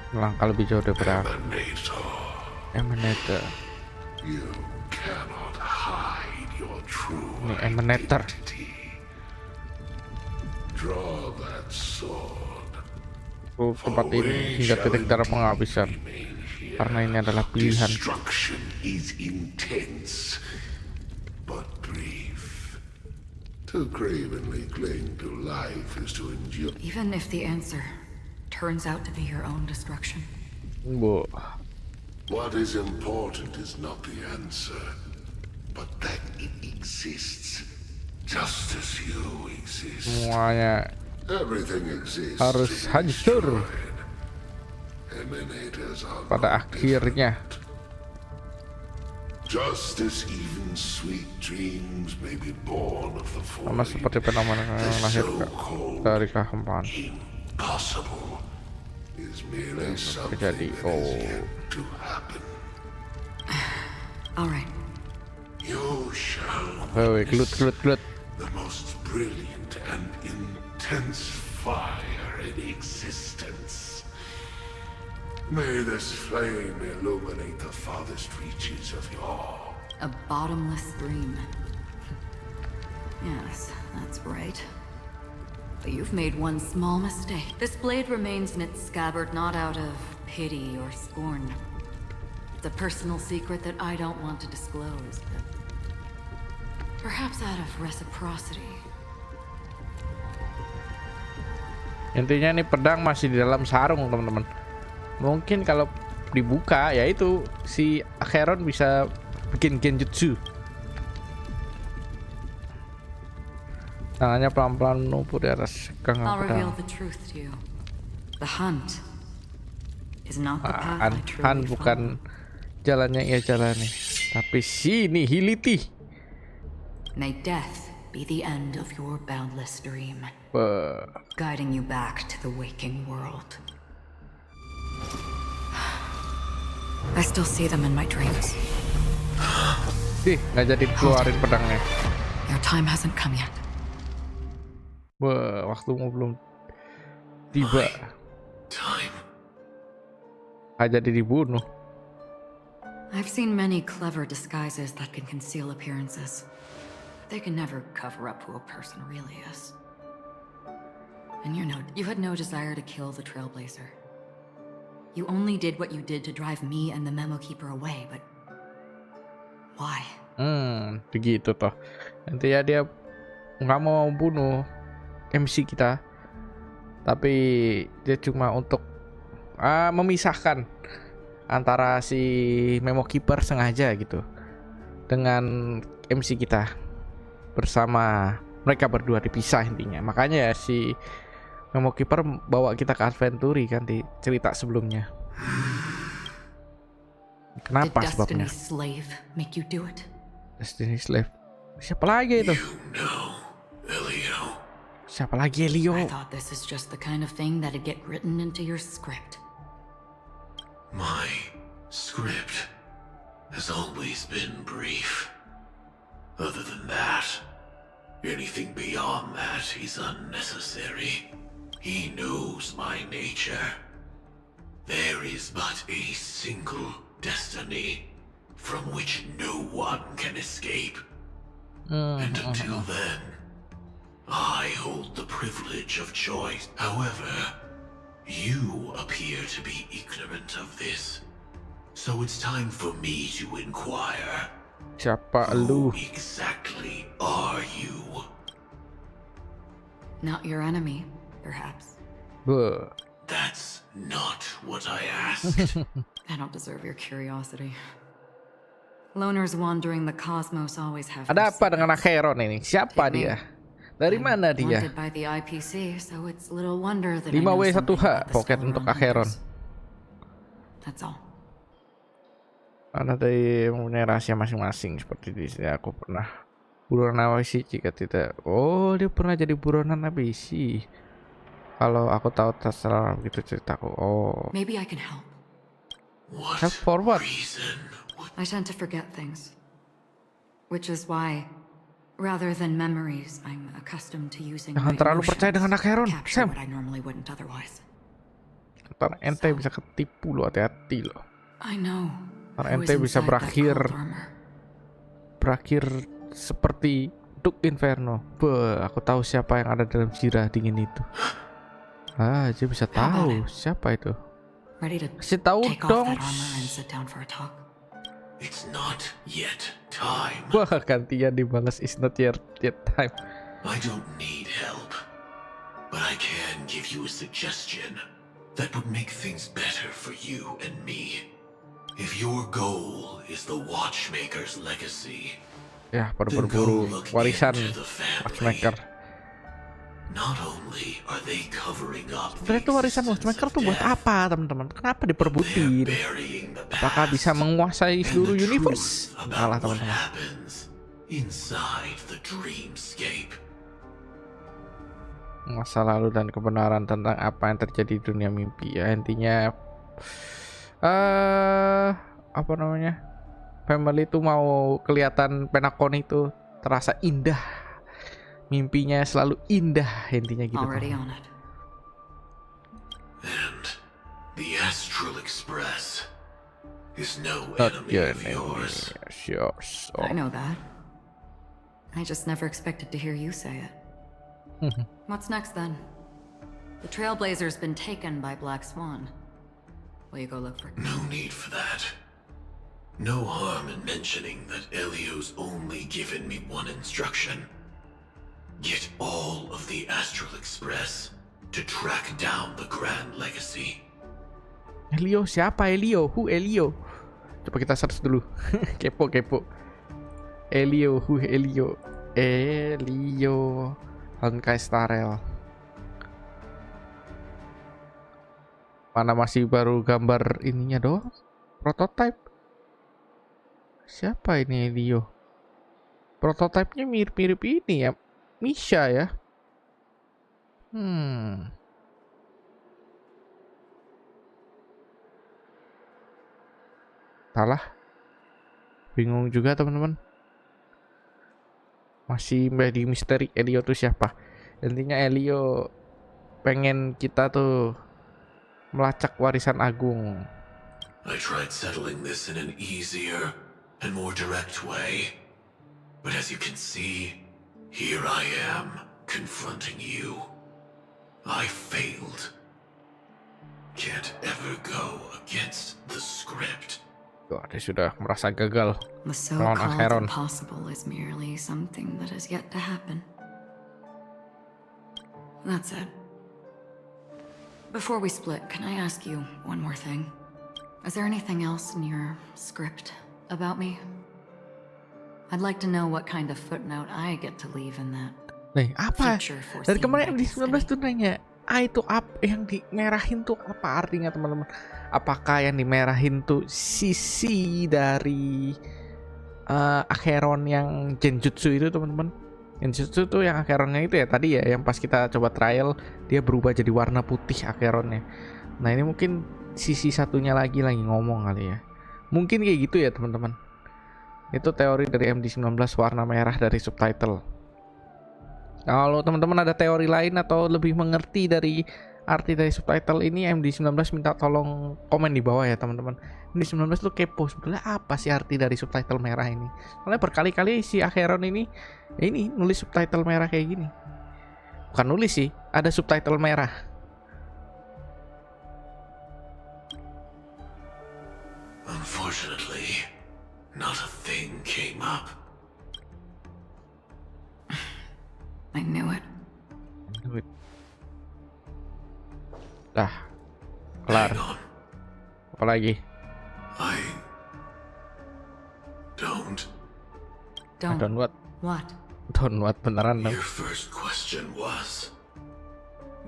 Melangkah lebih jauh daripada aku. Emanator. You cannot hide your true Ini Emanator. identity. Draw that sword. Tempat ini hingga titik darah penghabisan. Karena ini adalah pilihan. Destruction is intense, but brief. To cravenly cling to life is to endure. Even if the answer turns out to be your own destruction. What is important is not the answer, but that it exists, just as you exist. Semuanya Everything exists harus to be hancur destroyed. Emanators are pada not akhirnya. just as even sweet dreams may be born of the Sama void. seperti fenomena yang lahir dari kehampaan. Impossible is merely something Terjadi. that is yet to happen. All right. You shall Glut. the most brilliant and intense fire in existence. May this flame illuminate the farthest reaches of your... A bottomless stream. Yes, that's right. But you've made one small mistake. This blade remains in its scabbard not out of pity or scorn. It's a personal secret that I don't want to disclose, but perhaps out of reciprocity. Intinya nih pedang masih di dalam sarung, teman-teman. Mungkin kalau dibuka ya itu si Acheron bisa bikin genjutsu. Tangannya pelan-pelan menumpuk di atas I'll reveal pedang. the truth to you. The hunt is not the path I Han truly bukan follow. jalannya ia jalani, tapi sini Hiliti. May death be the end of your boundless dream, Be- guiding you back to the waking world. I still see them in my dreams. nggak jadi keluarin pedangnya. Your time hasn't come yet. Waktumu belum tiba. Time. Nggak jadi dibunuh. I've seen many clever disguises that can conceal appearances. They can never cover up who a person really is. And you had no desire to kill the Trailblazer. You only did what you did to drive me and the Memo Keeper away, but why? Begitu toh. Nanti ya dia nggak mau bunuh MC kita, tapi dia cuma untuk memisahkan antara si Memo Keeper sengaja gitu dengan MC kita, bersama mereka berdua dipisah intinya. Makanya ya si Memo Keeper bawa kita ke Adventure kan di cerita sebelumnya. Kenapa Did sebabnya? Destiny's slave make you do it? Destiny Slave. Siapa lagi itu? Elio. Siapa lagi Elio? I thought this is just the kind of thing that'd get written into your script. My script has always been brief. Other than that, anything beyond that is unnecessary. He knows my nature. There is but a single destiny from which no one can escape. And until then, I hold the privilege of choice. However, you appear to be ignorant of this. So it's time for me to inquire. Siapa lu? Who exactly are you? Not your enemy, perhaps. Beuh. That's not what I asked. I don't deserve your curiosity. Loners wandering the cosmos always have. Ada their apa dengan secrets. Acheron ini? Siapa Take me. dia? Dari mana dia? Wanted by the IPC, so it's little wonder that I 5W1H know something about the pocket Skull untuk Realm Acheron. hunters. That's all. Ada dari mempunyai rahasia masing-masing seperti di sini. Aku pernah buronan Abisi jika tidak. Oh, dia pernah jadi buronan Abisi. Kalau aku tahu terserah begitu ceritaku. Oh. Maybe I can help. Help for what? I tend to forget things. Which is why, rather than memories, I'm accustomed to using Jangan my terlalu percaya emotions dengan Acheron, to capture Sam. what I normally wouldn't otherwise. Ntar ente bisa ketipu lo, hati-hati lo. I know. Ntar who is ente bisa inside that cold berakhir seperti Duk Inferno. Beuh, aku tahu siapa yang ada dalam sirah dingin itu. Ah, dia bisa tahu siapa itu. Ready to Kasih tahu take off dong. that armor and sit down for a talk? It's not yet time. Wah, gantian dibalas is not yet time. I don't need help, but I can give you a suggestion that would make things better for you and me. If your goal is the Watchmaker's legacy, Ya, berburu warisan Watchmaker. not only are they covering up Sebenarnya itu warisan Watchmaker tuh buat apa, teman-teman? Kenapa diperbutin? Apakah bisa menguasai seluruh universe? Salah, teman-teman. Inside the dreamscape. Masa lalu dan kebenaran tentang apa yang terjadi di dunia mimpi, ya intinya apa namanya, family itu mau kelihatan penakon itu terasa indah, mimpinya selalu indah, intinya gitu. Already on it. And the Astral Express is no Not enemy your of enemy, yours. yours. Oh. I know that. I just never expected to hear you say it. What's next then? The Trailblazer's been taken by Black Swan. Will you go look for... No need for that. No harm in mentioning that Elio's only given me one instruction. Get all of the Astral Express to track down the Grand Legacy. Elio siapa? Elio? Who Elio? Coba kita search dulu. kepo. Elio, who Elio? Elio Honkai Star Rail. Mana masih baru gambar ininya doang, prototype. Siapa ini Elio? Prototipenya mirip-mirip ini ya, Misha ya. Salah. Bingung juga teman-teman. Masih menjadi misteri Elio tuh siapa. Intinya Elio pengen kita tuh melacak warisan agung. I tried settling this in an easier and more direct way. But as you can see, here I am confronting you. I failed. Can't ever go against the script. Wah, dia sudah merasa gagal. The Melawan so-called Acheron. impossible is merely something that has yet to happen. That's it. Before we split, can I ask you one more thing? Is there anything else in your script about me? I'd like to know what kind of footnote I get to leave in that. Nih, apa? Future foreseen Dari kemarin by di 19 tuh nanya, itu apa yang dimerahin tuh apa artinya, teman-teman? Apakah yang dimerahin tuh sisi dari Acheron yang Genjutsu itu, teman-teman? Genjutsu tuh yang Acheronnya itu ya tadi ya, yang pas kita coba trial dia berubah jadi warna putih Acheronnya. Nah, ini mungkin sisi satunya lagi ngomong kali ya. Mungkin kayak gitu ya, teman-teman. Itu teori dari MD19 warna merah dari subtitle. Kalau teman-teman ada teori lain atau lebih mengerti dari arti dari subtitle ini, MD19 minta tolong komen di bawah ya, teman-teman. MD19 tuh kepo sebenarnya apa sih arti dari subtitle merah ini. Soalnya berkali-kali si Acheron ini nulis subtitle merah kayak gini. Bukan nulis sih, ada subtitle merah. Unfortunately, not a thing came up. I knew it. Dah, kelar. Hang on. Apa lagi? I don't. Don't. Don't what? What? Don't what beneran dong. Your first question was,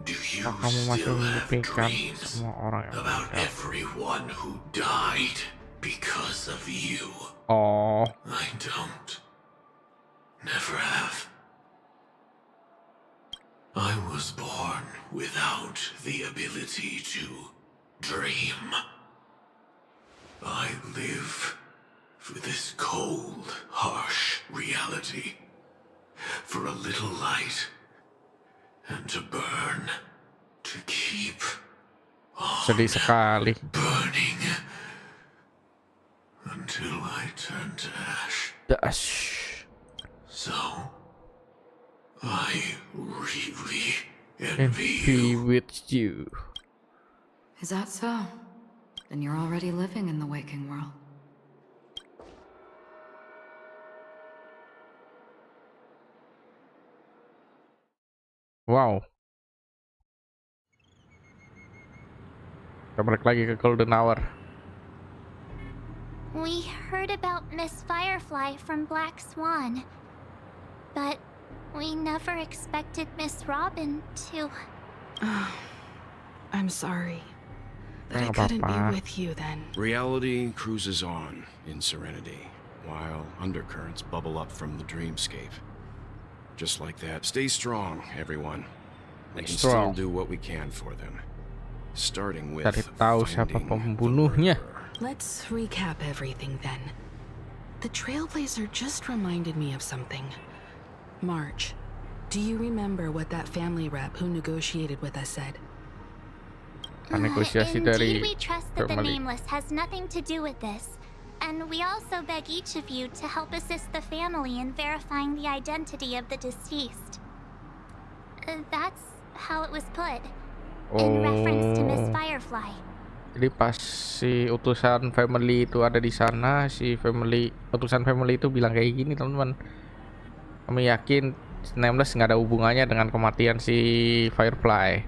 do you Kamu masih still have memimpikan dreams semua orang yang about meninggal? everyone who died? because of you. Oh, I don't. Never have. I was born without the ability to dream. I live for this cold, harsh reality. For a little light. And to burn. To keep sedih sekali. burning. Until I turn to ash. Dash. So, I really And envy be you. with you. Is that so? Then you're already living in the waking world. Wow. Kita balik lagi ke Golden Hour. We heard about Miss Firefly from Black Swan, but we never expected Miss Robin to... I'm sorry that I Nggak couldn't be apa-apa. with you then. Reality cruises on in serenity, while undercurrents bubble up from the dreamscape. Just like that. Stay strong, everyone. We can Strong. still do what we can for them. Starting with Cari tahu siapa finding pembunuhnya. the murderer. Let's recap everything then. The Trailblazer just reminded me of something. March, do you remember what that family rep who negotiated with us said? Negosiasi Indeed, dari we trust that the family. Nameless has nothing to do with this. And we also beg each of you to help assist the family in verifying the identity of the deceased. That's how it was put. In reference to Miss Oh. Firefly. Jadi pas si utusan family itu ada di sana, si utusan family itu bilang kayak gini, teman-teman. Kami yakin Nameless nggak ada hubungannya dengan kematian si Firefly.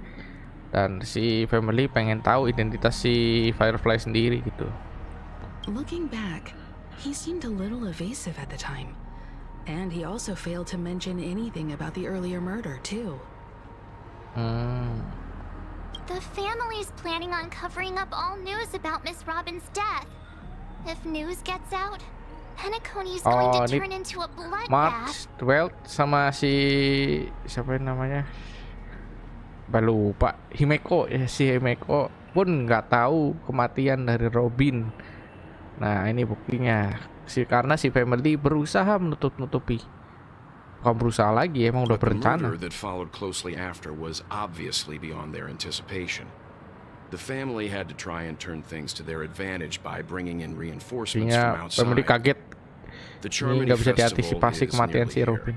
Dan si family pengen tahu identitas si Firefly sendiri gitu. Looking back, he seemed a little evasive at the time. And he also failed to mention anything about the earlier murder, too. The family's planning on covering up all news about Miss Robin's death. If news gets out, Penacony's going to ini turn into a bloodbath. March 12 sama si siapa yang namanya? Lupa. Himeko ya, si Himeko pun nggak tahu kematian dari Robin. Nah, ini buktinya. Karena si family berusaha menutup-nutupi. Bukan berusaha lagi, emang udah But the berencana. murder that followed closely after was obviously beyond their anticipation. The family had to try and turn things to their advantage by bringing in reinforcements from Artinya family outside. kaget. The Ini Charmony nggak bisa Festival diantisipasi is kematian nearly si here. Robin.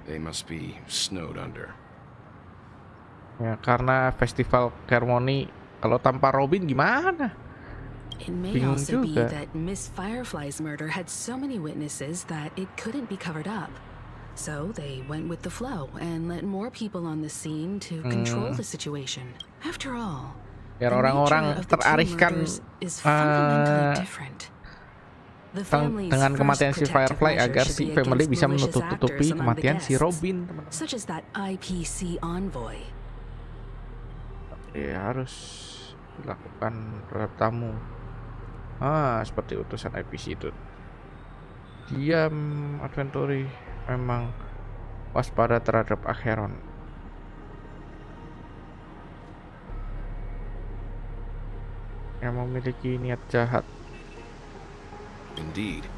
They must be snowed under. Ya, karena festival Ceremony kalau tanpa Robin gimana? It may Bingung also be juga. that Miss Firefly's murder had so many witnesses that it couldn't be covered up. So they went with the flow and let more people on the scene to control the situation. After all, Biar the orang-orang nature of the two teralihkan murders is fundamentally different. The family's dengan first kematian si protective Firefly measure agar should si be family against bisa malicious menutup-tutupi actors among the kematian si guests, Robin, teman-teman. such as that IPC envoy. Ya, harus dilakukan terhadap tamu. Seperti utusan IPC itu. Diam, Adventure memang waspada terhadap Acheron. Yang memiliki niat jahat. Indeed,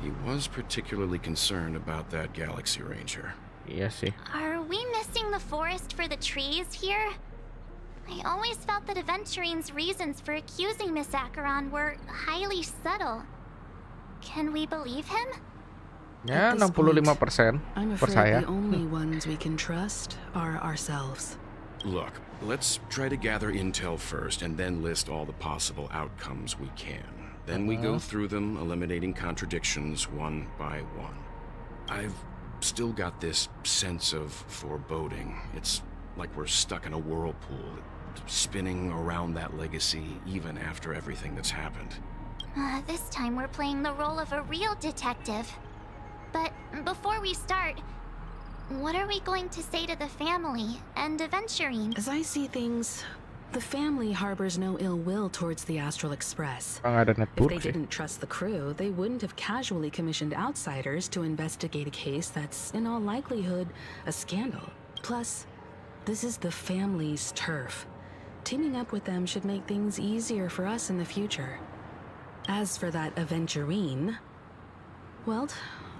he was particularly concerned about that Galaxy Ranger. Iya sih. Are we missing the forest for the trees here? I always felt that Aventurine's reasons for accusing Miss Acheron were highly subtle. Can we believe him? Ya, At this point, 65% I'm afraid percaya. the only ones we can trust are ourselves. Look, let's try to gather intel first and then list all the possible outcomes we can. Then we go through them, eliminating contradictions one by one. I've still got this sense of foreboding. It's like we're stuck in a whirlpool, spinning around that legacy even after everything that's happened. This time we're playing the role of a real detective. But before we start, what are we going to say to the family and Aventurine? As I see things, The family harbors no ill will towards the Astral Express. Ada If they network sih. didn't trust the crew, they wouldn't have casually commissioned outsiders to investigate a case that's, in all likelihood, a scandal. Plus, this is the family's turf. Teaming up with them should make things easier for us in the future. As for that aventurine, well,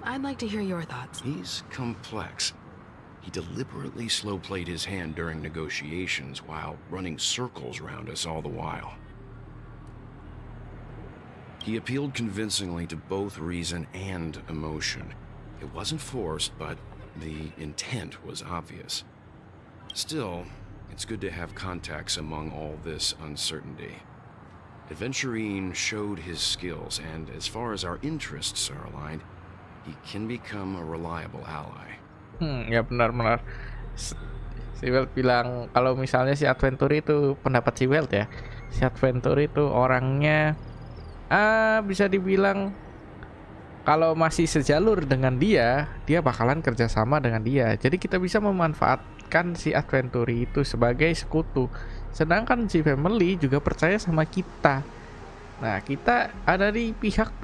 I'd like to hear your thoughts. He's complex. He deliberately slow-played his hand during negotiations while running circles around us all the while. He appealed convincingly to both reason and emotion. It wasn't forced, but the intent was obvious. Still, it's good to have contacts among all this uncertainty. Adventurine showed his skills, and as far as our interests are aligned, he can become a reliable ally. Ya benar-benar. Si Welt bilang kalau misalnya si Adventure itu, pendapat si Welt ya, si Adventure itu orangnya bisa dibilang kalau masih sejalur dengan dia bakalan kerjasama dengan dia. Jadi kita bisa memanfaatkan si Adventure itu sebagai sekutu. Sedangkan si Family juga percaya sama kita. Nah, kita ada di pihak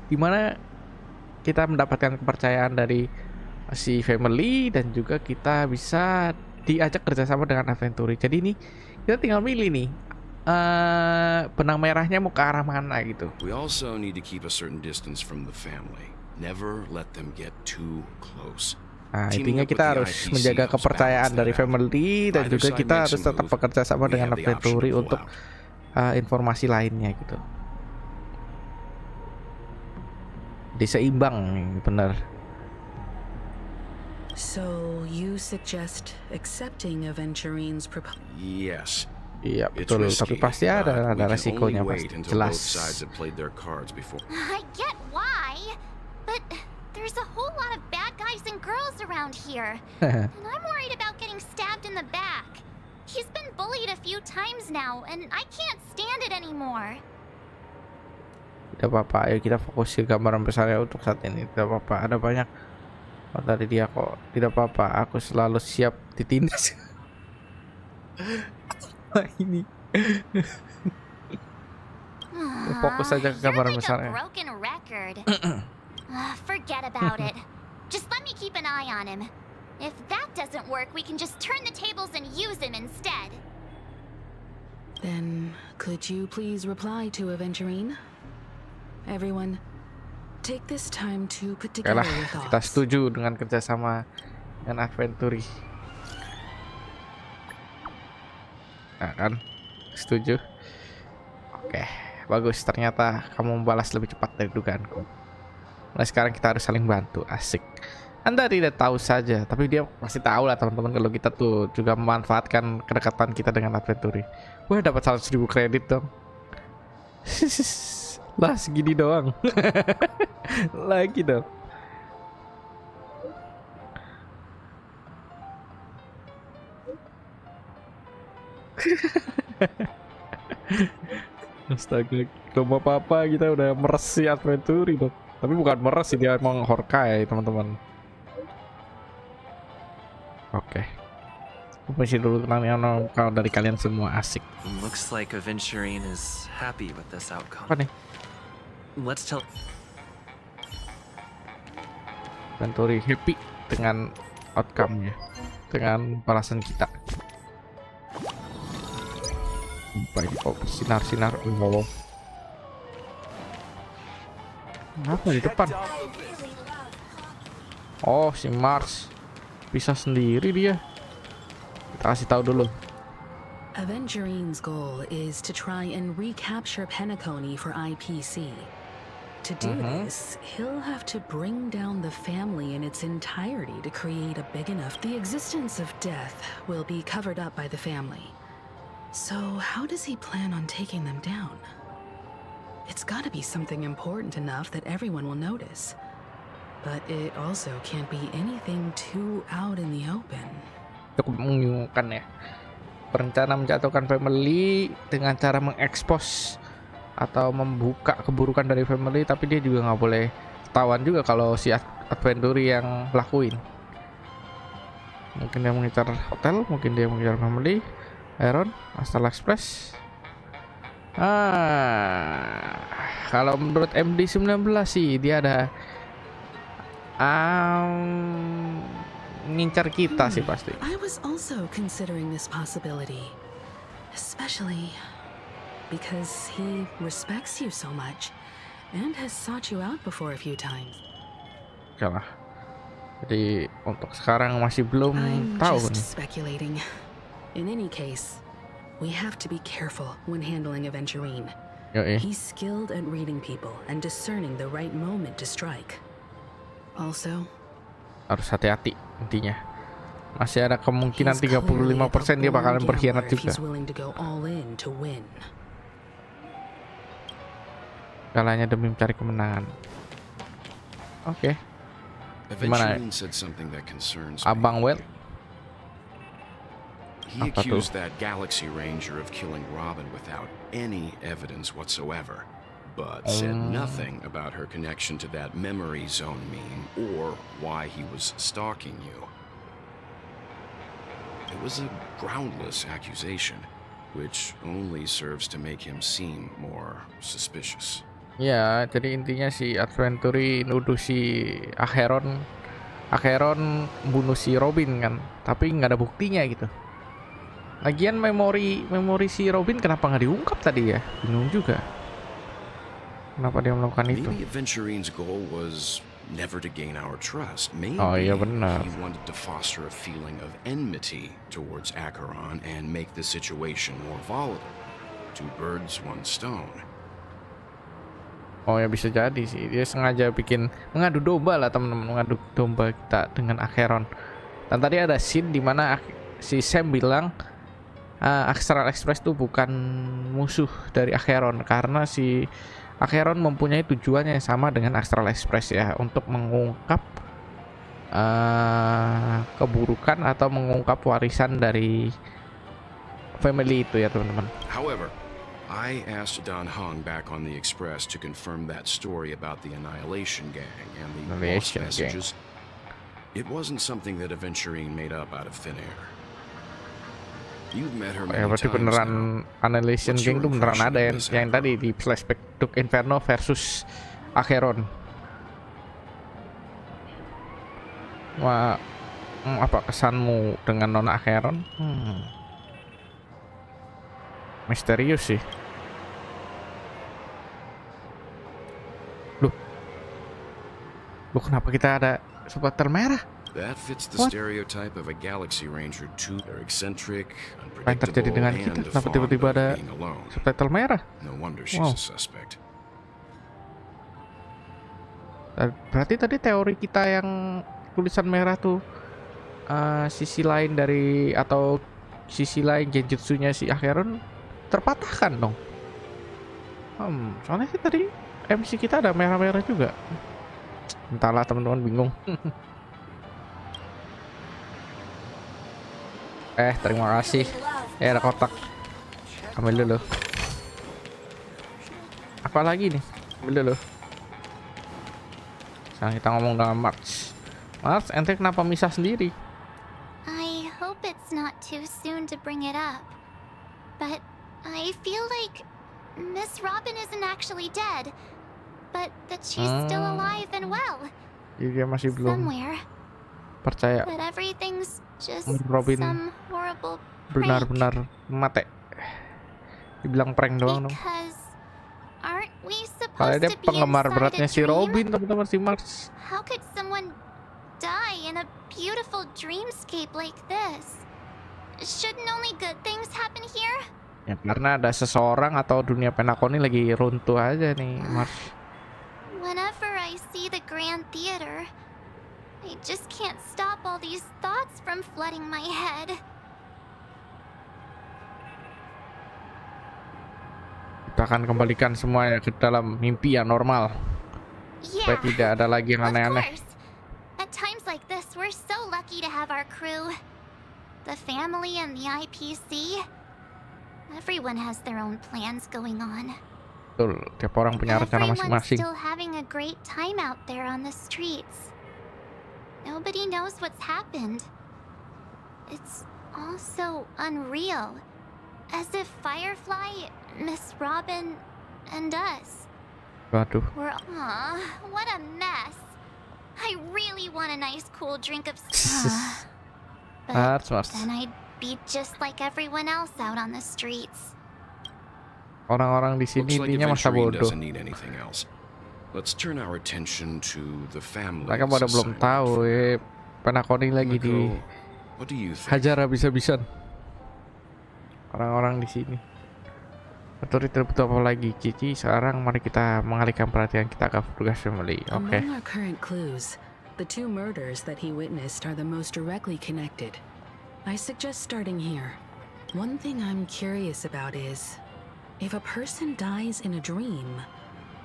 dimana kita mendapatkan kepercayaan dari si Family dan juga kita bisa diajak kerjasama dengan Adventure. Jadi ini kita tinggal milih nih benang merahnya mau ke arah mana gitu. We also need to keep a certain distance from the family. Never let them get too close. Nah, intinya kita harus menjaga kepercayaan dari Family dan juga kita harus tetap bekerja sama dengan Adventure untuk informasi lainnya gitu. Diseimbang, benar. So you suggest accepting Aventurine's proposal? Yes. Iya betul, tapi pasti ada resikonya pasti. Jelas. I get why, but there's a whole lot of bad guys and girls around here, and I'm worried about getting stabbed in the back. He's been bullied a few times now, and I can't stand it anymore. Tidak apa-apa, ayo kita fokus ke gambaran besarnya untuk saat ini. Tidak apa-apa, ada banyak dari dia kok. Tidak apa-apa, aku selalu siap ditindas. Ini fokus saja ke gambaran besarnya. Forget about it. Just let me keep an eye on him. If that doesn't work, we can just turn the tables and use him instead. Then, could you please reply to Aventurine? Everyone, take this time to put together your thoughts. Kita setuju dengan kerjasama dengan Adventure. Nah kan, setuju. Oke, bagus. Ternyata kamu membalas lebih cepat dari dugaanku. Nah sekarang kita harus saling bantu. Asik. Anda tidak tahu saja, tapi dia pasti tahu lah teman-teman kalau kita tuh juga memanfaatkan kedekatan kita dengan Adventure. Wah, dapat 100.000 kredit dong. Lah segini doang. Lagi dong. Astaga, belum apa-apa kita udah meres si Adventure dong. Tapi bukan meres sih, dia emang Honkai teman-teman. Oke. Mesti dulu kenalin kalau dari kalian semua. Asik. Looks like Aventurine is happy with this outcome. Apa nih? Let's tell Adventure happy dengan outcome-nya, dengan balasan kita. Baik, kok sinar-sinar Allah. Apa di depan? Oh, si Mars bisa sendiri dia. Kita kasih tahu dulu. Aventurine's goal is to try and recapture Penacony for IPC. To do this, he'll have to bring down the family in its entirety to create a big enough. The existence of death will be covered up by the family. So how does he plan on taking them down? It's gotta be something important enough that everyone will notice. But it also can't be anything too out in the open. Cukup membingungkan ya. Berencana menjatuhkan family dengan cara mengekspos atau membuka keburukan dari family, tapi dia juga nggak boleh ketahuan juga kalau si Adventure yang lakuin. Mungkin dia mengincar hotel, mungkin dia mengincar family, Acheron, Astral Express. Kalau menurut MD19 sih dia ada ngincar kita sih pasti. I was also considering this possibility, especially because he respects you so much and has sought you out before a few times. Oke lah. Jadi untuk sekarang masih belum I'm tahu just nih. speculating. In any case, we have to be careful when handling Aventurine. Yoi. He's skilled at reading people and discerning the right moment to strike. Also, Harus hati-hati intinya. Masih ada kemungkinan 35% dia bakalan berkhianat juga. he's willing to go all in to win. Galanya demi mencari kemenangan. Oke. Gimana? Aventurine said something that concerns me. Abang Well. He Apa tuh? accused that Galaxy Ranger of killing Robin without any evidence whatsoever, but said nothing about her connection to that memory zone meme or why he was stalking you. It was a groundless accusation, which only serves to make him seem more suspicious. Ya, jadi intinya si Aventurine nuduh si Acheron bunuh si Robin kan, tapi nggak ada buktinya gitu. Lagian memori si Robin kenapa nggak diungkap tadi ya? Bingung juga. Kenapa dia melakukan itu? Maybe Aventurine's goal was never to gain our trust. Maybe Oh iya benar. he wanted to foster a feeling of enmity towards Acheron and make the situation more volatile. Two birds, one stone. Oh ya bisa jadi sih. Dia sengaja bikin mengadu domba lah teman-teman, mengadu domba kita dengan Acheron. Dan tadi ada scene di mana si Sam bilang Astral Express itu bukan musuh dari Acheron karena si Acheron mempunyai tujuan yang sama dengan Astral Express ya, untuk mengungkap keburukan atau mengungkap warisan dari family itu ya teman-teman. However, I asked Don Hung back on the Express to confirm that story about the Annihilation Gang and the lost Annihilation Gang. messages. It wasn't something that Aventurine made up out of thin air. You've met her Ya many berarti times beneran now. Annihilation What's Gang your itu beneran impression ada of yang, this yang tadi di flashback Duke Inferno versus Acheron. Wah, apa kesanmu dengan Nona Acheron? Misterius sih. Loh kenapa kita ada subtitle merah? That fits the What? stereotype of a Galaxy Ranger too. They're eccentric, Apa yang terjadi unpredictable, dengan and kita? Kenapa fond tiba-tiba of ada being alone. subtitle merah? No wonder she's Wow. a suspect. Berarti tadi teori kita yang tulisan merah tuh sisi lain dari atau sisi lain genjutsunya si Acheron terpatahkan dong. Soalnya sih tadi MC kita ada merah-merah juga. Entahlah teman-teman, bingung. Terima kasih. Ada kotak. Ambil dulu. Apa lagi nih? Ambil dulu. Sekarang kita ngomong dengan Mars. Mars, ente kenapa misah sendiri? I hope it's not too soon to bring it up. But I feel like Miss Robin isn't actually dead, but that she's still alive and well. Jadi dia masih belum Somewhere. percaya But everything's just Robin some horrible benar-benar mati. Dibilang prank doang dong. Because aren't we Kalau supposed dia to be penggemar inside beratnya a si dream? Robin teman-teman, si Mars. How could someone die in a beautiful dreamscape like this? Shouldn't only good things happen here? Ya karena ada seseorang atau dunia penakoni lagi runtuh aja nih Mars. Whenever I see the Grand Theater, I just can't stop all these thoughts from flooding my head. Kita akan kembalikan semuanya ke dalam mimpi yang normal. Supaya Yeah, tidak ada lagi yang of aneh-aneh. course. At times like this, we're so lucky to have our crew. The family and the IPC. Everyone has their own plans going on. Betul, tiap orang punya rencana Everyone's masing-masing. still having a great time out there on the streets. Nobody knows what's happened. It's all so unreal. As if Firefly, Miss Robin, and us. Waduh. What a mess. I really want a nice cool drink of but then I'd be just like everyone else out on the streets. Orang-orang di sini Looks like intinya masa Aventurine bodoh. doesn't need anything else. Let's turn our attention to the family. Mereka pada belum tahu Penakoni lagi What do you think? hajar habis-habisan. Orang-orang di sini. Betul apa lagi, Cici? Sekarang mari kita mengalihkan perhatian kita ke tugas family. Oke. Among our current clues, the two murders that he witnessed are the most directly connected. I suggest starting here. One thing I'm curious about is, if a person dies in a dream,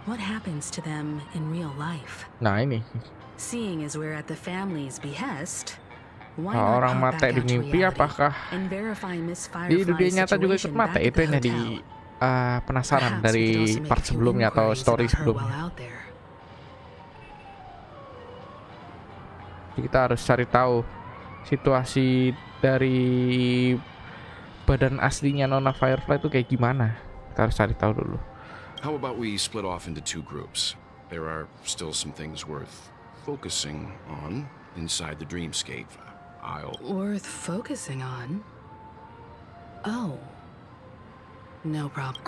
what happens to them in real life? Nah ini. Seeing as we're at the family's behest, why Orang not mati di mimpi apakah di dunia nyata juga ikut mati? Itu yang jadi penasaran dari part sebelumnya atau story sebelumnya. Jadi kita harus cari tahu situasi dari badan aslinya Nona Firefly itu kayak gimana. Kita harus cari tahu dulu. How about we split off into two groups? There are still some things worth focusing on inside the dreamscape. Worth focusing on? Oh. No problem.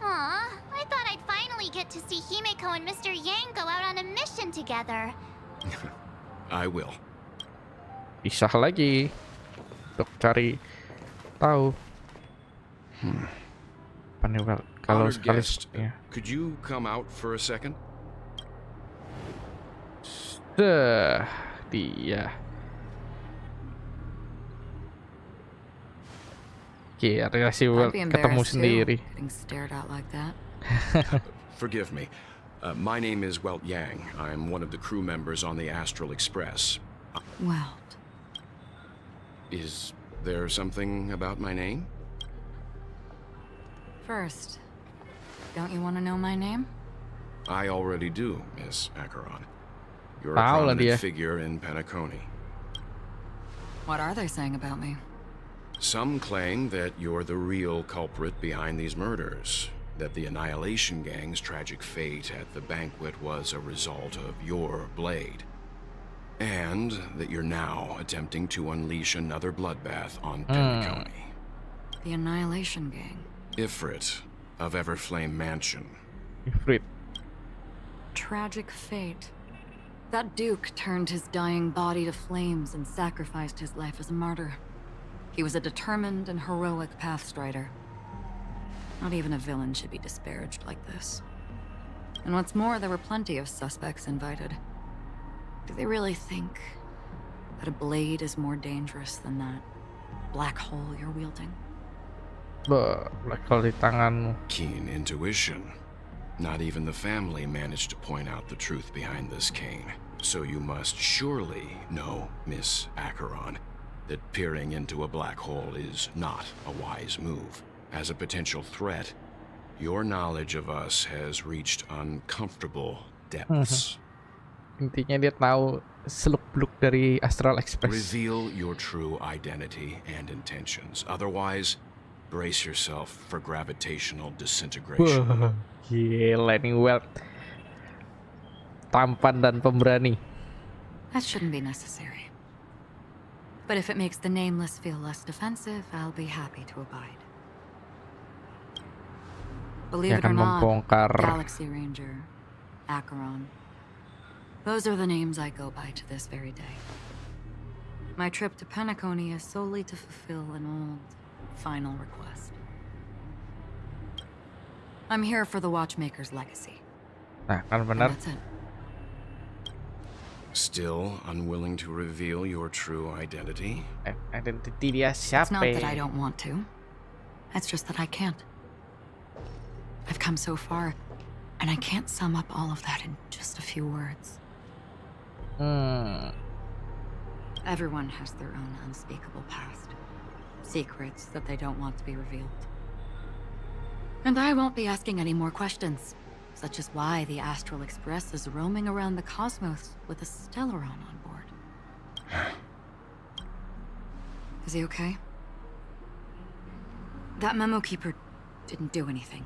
I thought I'd finally get to see Himeko and Mr. Yang go out on a mission together. I will. Pisah lagi untuk cari tahu. Kalau sekali ya. Could you come out for a second? Dia. Oke, relasi ketemu sendiri. Forgive me. My name is Welt Yang. I'm one of the crew members on the Astral Express. Welt. Is there something about my name? First, don't you want to know my name? I already do, Miss Acheron. You're a Tahu lah dia. prominent figure in Penacony. What are they saying about me? Some claim that you're the real culprit behind these murders, that the Annihilation Gang's tragic fate at the banquet was a result of your blade, and that you're now attempting to unleash another bloodbath on Penacony. The Annihilation Gang. Ifrit of Everflame Mansion. Ifrit. Tragic fate. That Duke turned his dying body to flames and sacrificed his life as a martyr. He was a determined and heroic pathstrider. Not even a villain should be disparaged like this. And what's more, there were plenty of suspects invited. Do they really think that a blade is more dangerous than that black hole you're wielding? Black hole di tanganmu. Keen intuition. Not even the family managed to point out the truth behind this cane. So you must surely know, Miss Acheron, that peering into a black hole is not a wise move. As a potential threat, your knowledge of us has reached uncomfortable depths. Intinya dia tahu seluk-beluk dari Astral Express. Reveal your true identity and intentions. Otherwise, brace yourself for gravitational disintegration. Wah, gila nih Welt. Tampan dan pemberani. That shouldn't be necessary. But if it makes the nameless feel less defensive, I'll be happy to abide. Believe it or not, Galaxy Ranger, Acheron, those are the names I go by to this very day. My trip to Penacony is solely to fulfill an old, final request. I'm here for the Watchmaker's legacy. Nah, kan benar. That's it. Still unwilling to reveal your true identity? Identity dia siapa? It's not that I don't want to. It's just that I can't. I've come so far, and I can't sum up all of that in just a few words. Everyone has their own unspeakable past. Secrets that they don't want to be revealed. And I won't be asking any more questions. Such as why the Astral Express is roaming around the cosmos with a Stellaron on board. Is he okay? That memo keeper didn't do anything,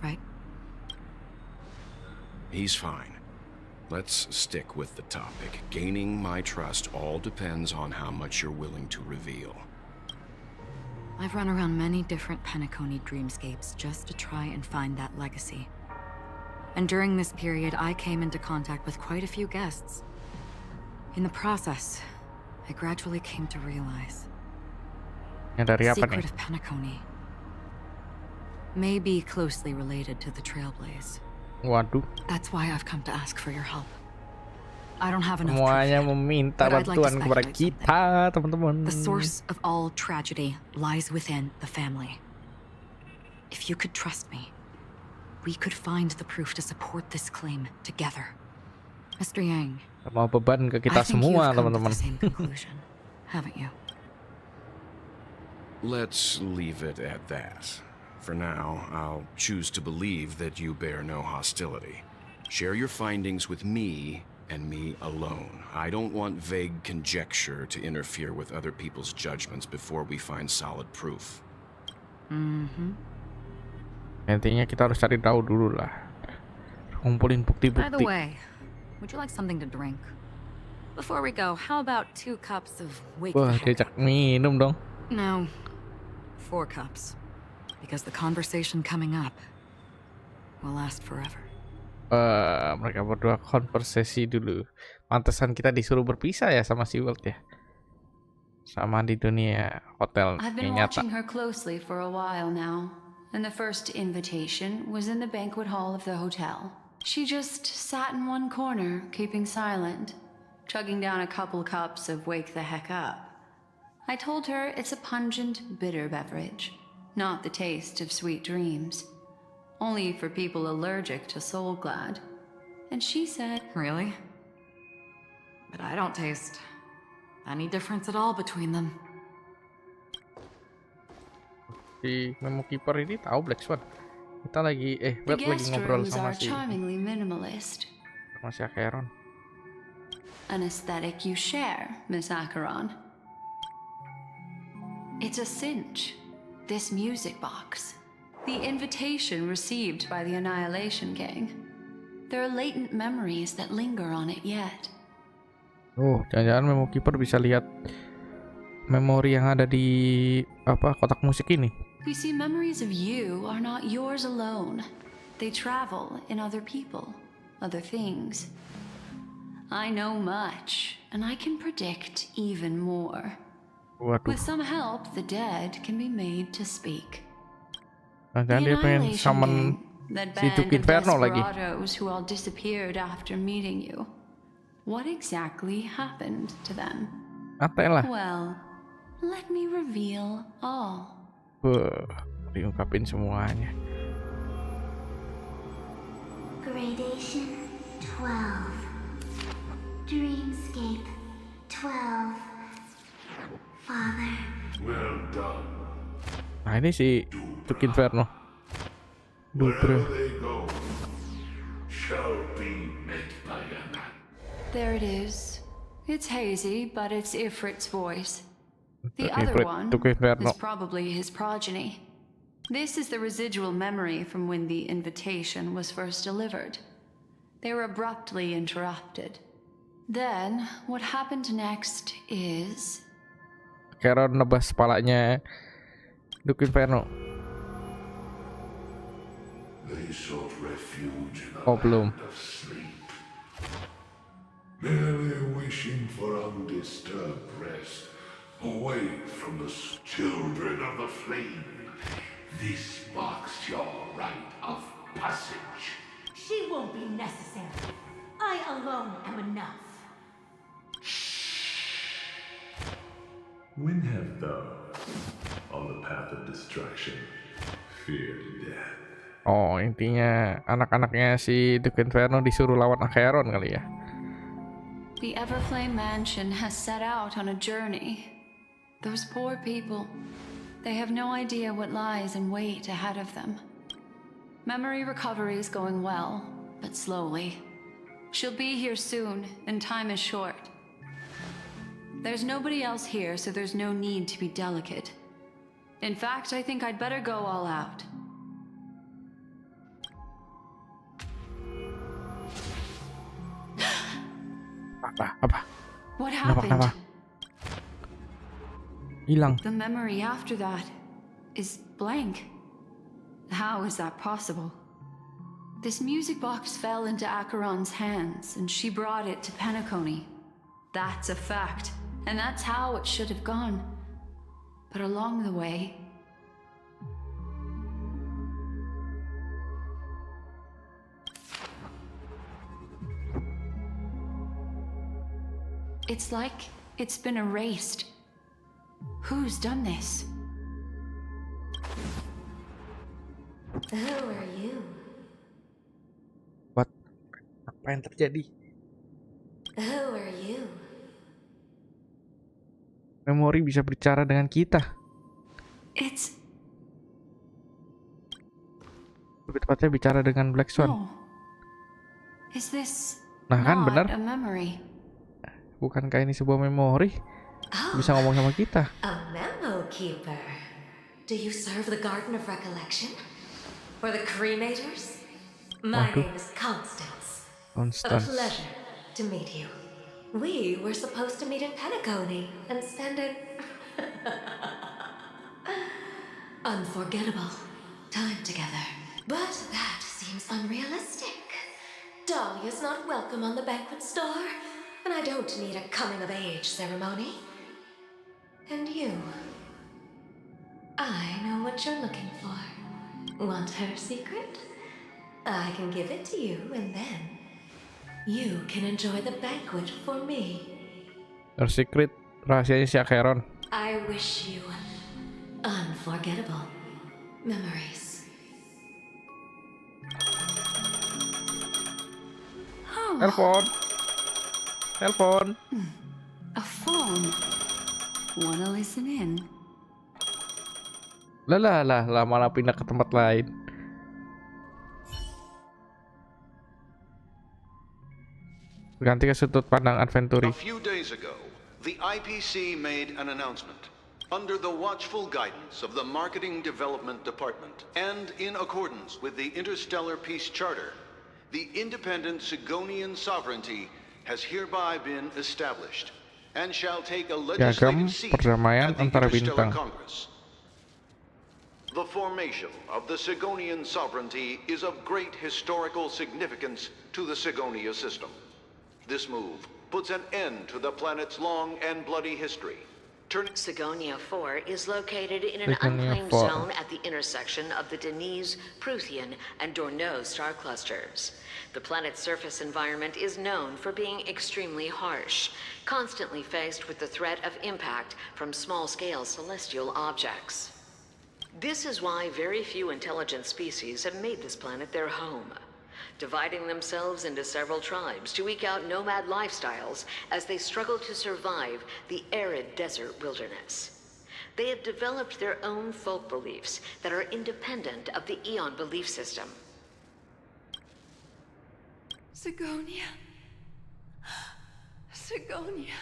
right? He's fine. Let's stick with the topic. Gaining my trust all depends on how much you're willing to reveal. I've run around many different Penacony dreamscapes just to try and find that legacy. And during this period, I came into contact with quite a few guests. In the process, I gradually came to realize Yang dari the apa secret nih? of Penacony may be closely related to the Trailblaze. Waduh, That's why I've come to ask for your help. I don't have enough semuanya proof yet, meminta but I'd like to bantuan kepada speculate kita, teman-teman. The source of all tragedy lies within the family. If you could trust me, we could find the proof to support this claim together. Mr. Yang, Mau beban ke kita I think semua, you've come to teman-teman. the same conclusion, haven't you? Let's leave it at that. For now, I'll choose to believe that you bear no hostility. Share your findings with me and me alone. I don't want vague conjecture to interfere with other people's judgments before we find solid proof. Intinya kita harus cari tahu dulu lah. Kumpulin By the bukti-bukti. way, would you like something to drink? Before we go, how about 2 cups of wake Wah, the heck diajak minum dong. No, 4 cups. Because the conversation coming up will last forever. Mereka berdua konversasi dulu. Pantesan kita disuruh berpisah ya sama si Walt ya. Sama di dunia hotel I've yang been nyata. watching her closely for a while now, and the first invitation was in the banquet hall of the hotel. She just sat in one corner, keeping silent, chugging down a couple cups of Wake the Heck Up. I told her it's a pungent, bitter beverage, not the taste of sweet dreams. Only for people allergic to Soul Glad. And she said, Really? But I don't taste any difference at all between them. Si Memo Keeper ini tahu Black Swan. Kita lagi the Walt lagi guest ngobrol rooms sama are si charmingly minimalist. Acheron. An aesthetic you share, Miss Acheron. It's a cinch. This music box. The invitation received by the Annihilation Gang. There are latent memories that linger on it yet. Oh, jangan-jangan Memo Keeper bisa lihat memori yang ada di kotak musik ini. You see, memories of you are not yours alone. They travel in other people, other things. I know much, and I can predict even more. Waduh, With some help, the dead can be made to speak. jangan dia pengen summon that si band Duke of Inferno lagi. desperados who all disappeared after meeting you. What exactly happened to them? Ate lah. Well, let me reveal all. Diungkapin semuanya. Gradation 12. Dreamscape 12. Father. Well done. Nah ini si Duke Inferno. Wherever they go, shall be met by an act. There it is. It's hazy, but it's Ifrit's voice. The Ifrit, other one Duke Inferno. is probably his progeny. This is the residual memory from when the invitation was first delivered. They were abruptly interrupted. Then, what happened next is... Acheron nebas kepalanya Duke Inferno. They sought refuge in a Oh, belum. land of sleep, merely wishing for undisturbed rest, away from the children of the flame. This marks your rite of passage. She won't be necessary. I alone am enough. When have those on the path of destruction feared death? Oh, intinya anak-anaknya si Duke Inferno disuruh lawan Acheron kali ya. The Everflame Mansion has set out on a journey. Those poor people, they have no idea what lies in wait ahead of them. Memory recovery is going well, but slowly. She'll be here soon, and time is short. There's nobody else here, so there's no need to be delicate. In fact, I think I'd better go all out. Apa? What happened? Kenapa? Hilang. The memory after that is blank. How is that possible? This music box fell into Acheron's hands, and she brought it to Penacony. That's a fact, and that's how it should have gone. But along the way... It's like it's been erased. Who's done this? Who are you? What? Apa yang terjadi? Who are you? Memori bisa bicara dengan kita. It's... Lebih tepatnya bicara dengan Black Swan. Oh. Is this Nah kan benar? a memory? Bukankah ini sebuah memori? Bisa ngomong sama kita. A memo keeper. Do you serve the Garden of Recollection? Or the Cremators? My name is Constance. A pleasure to meet you. We were supposed to meet in Penacony and spend an unforgettable time together. But that seems unrealistic. Dahlia's not welcome on the banquet star, and I don't need a coming-of-age ceremony. And you, I know what you're looking for. Want her secret? I can give it to you, and then you can enjoy the banquet for me. Her secret, rahasianya si Acheron. I wish you unforgettable memories. Telepon. Telepon. A phone. Wanna listen in? Lah, malah pindah ke tempat lain. Ganti ke sudut pandang Adventuri. A few days ago, the IPC made an announcement. Under the watchful guidance of the Marketing Development Department and in accordance with the Interstellar Peace Charter, the independent Sigonian sovereignty has hereby been established and shall take a legislative seat at the Interstellar Congress. The formation of the Sigonian sovereignty is of great historical significance to the Sigonia system. This move puts an end to the planet's long and bloody history. Sigonia 4 is located in an unclaimed zone at the intersection of the Denise, Prothean, and Dorneau star clusters. The planet's surface environment is known for being extremely harsh, constantly faced with the threat of impact from small-scale celestial objects. This is why very few intelligent species have made this planet their home, dividing themselves into several tribes to eke out nomad lifestyles as they struggle to survive the arid desert wilderness. They have developed their own folk beliefs that are independent of the Aeon belief system. Sigonia. Sigonia.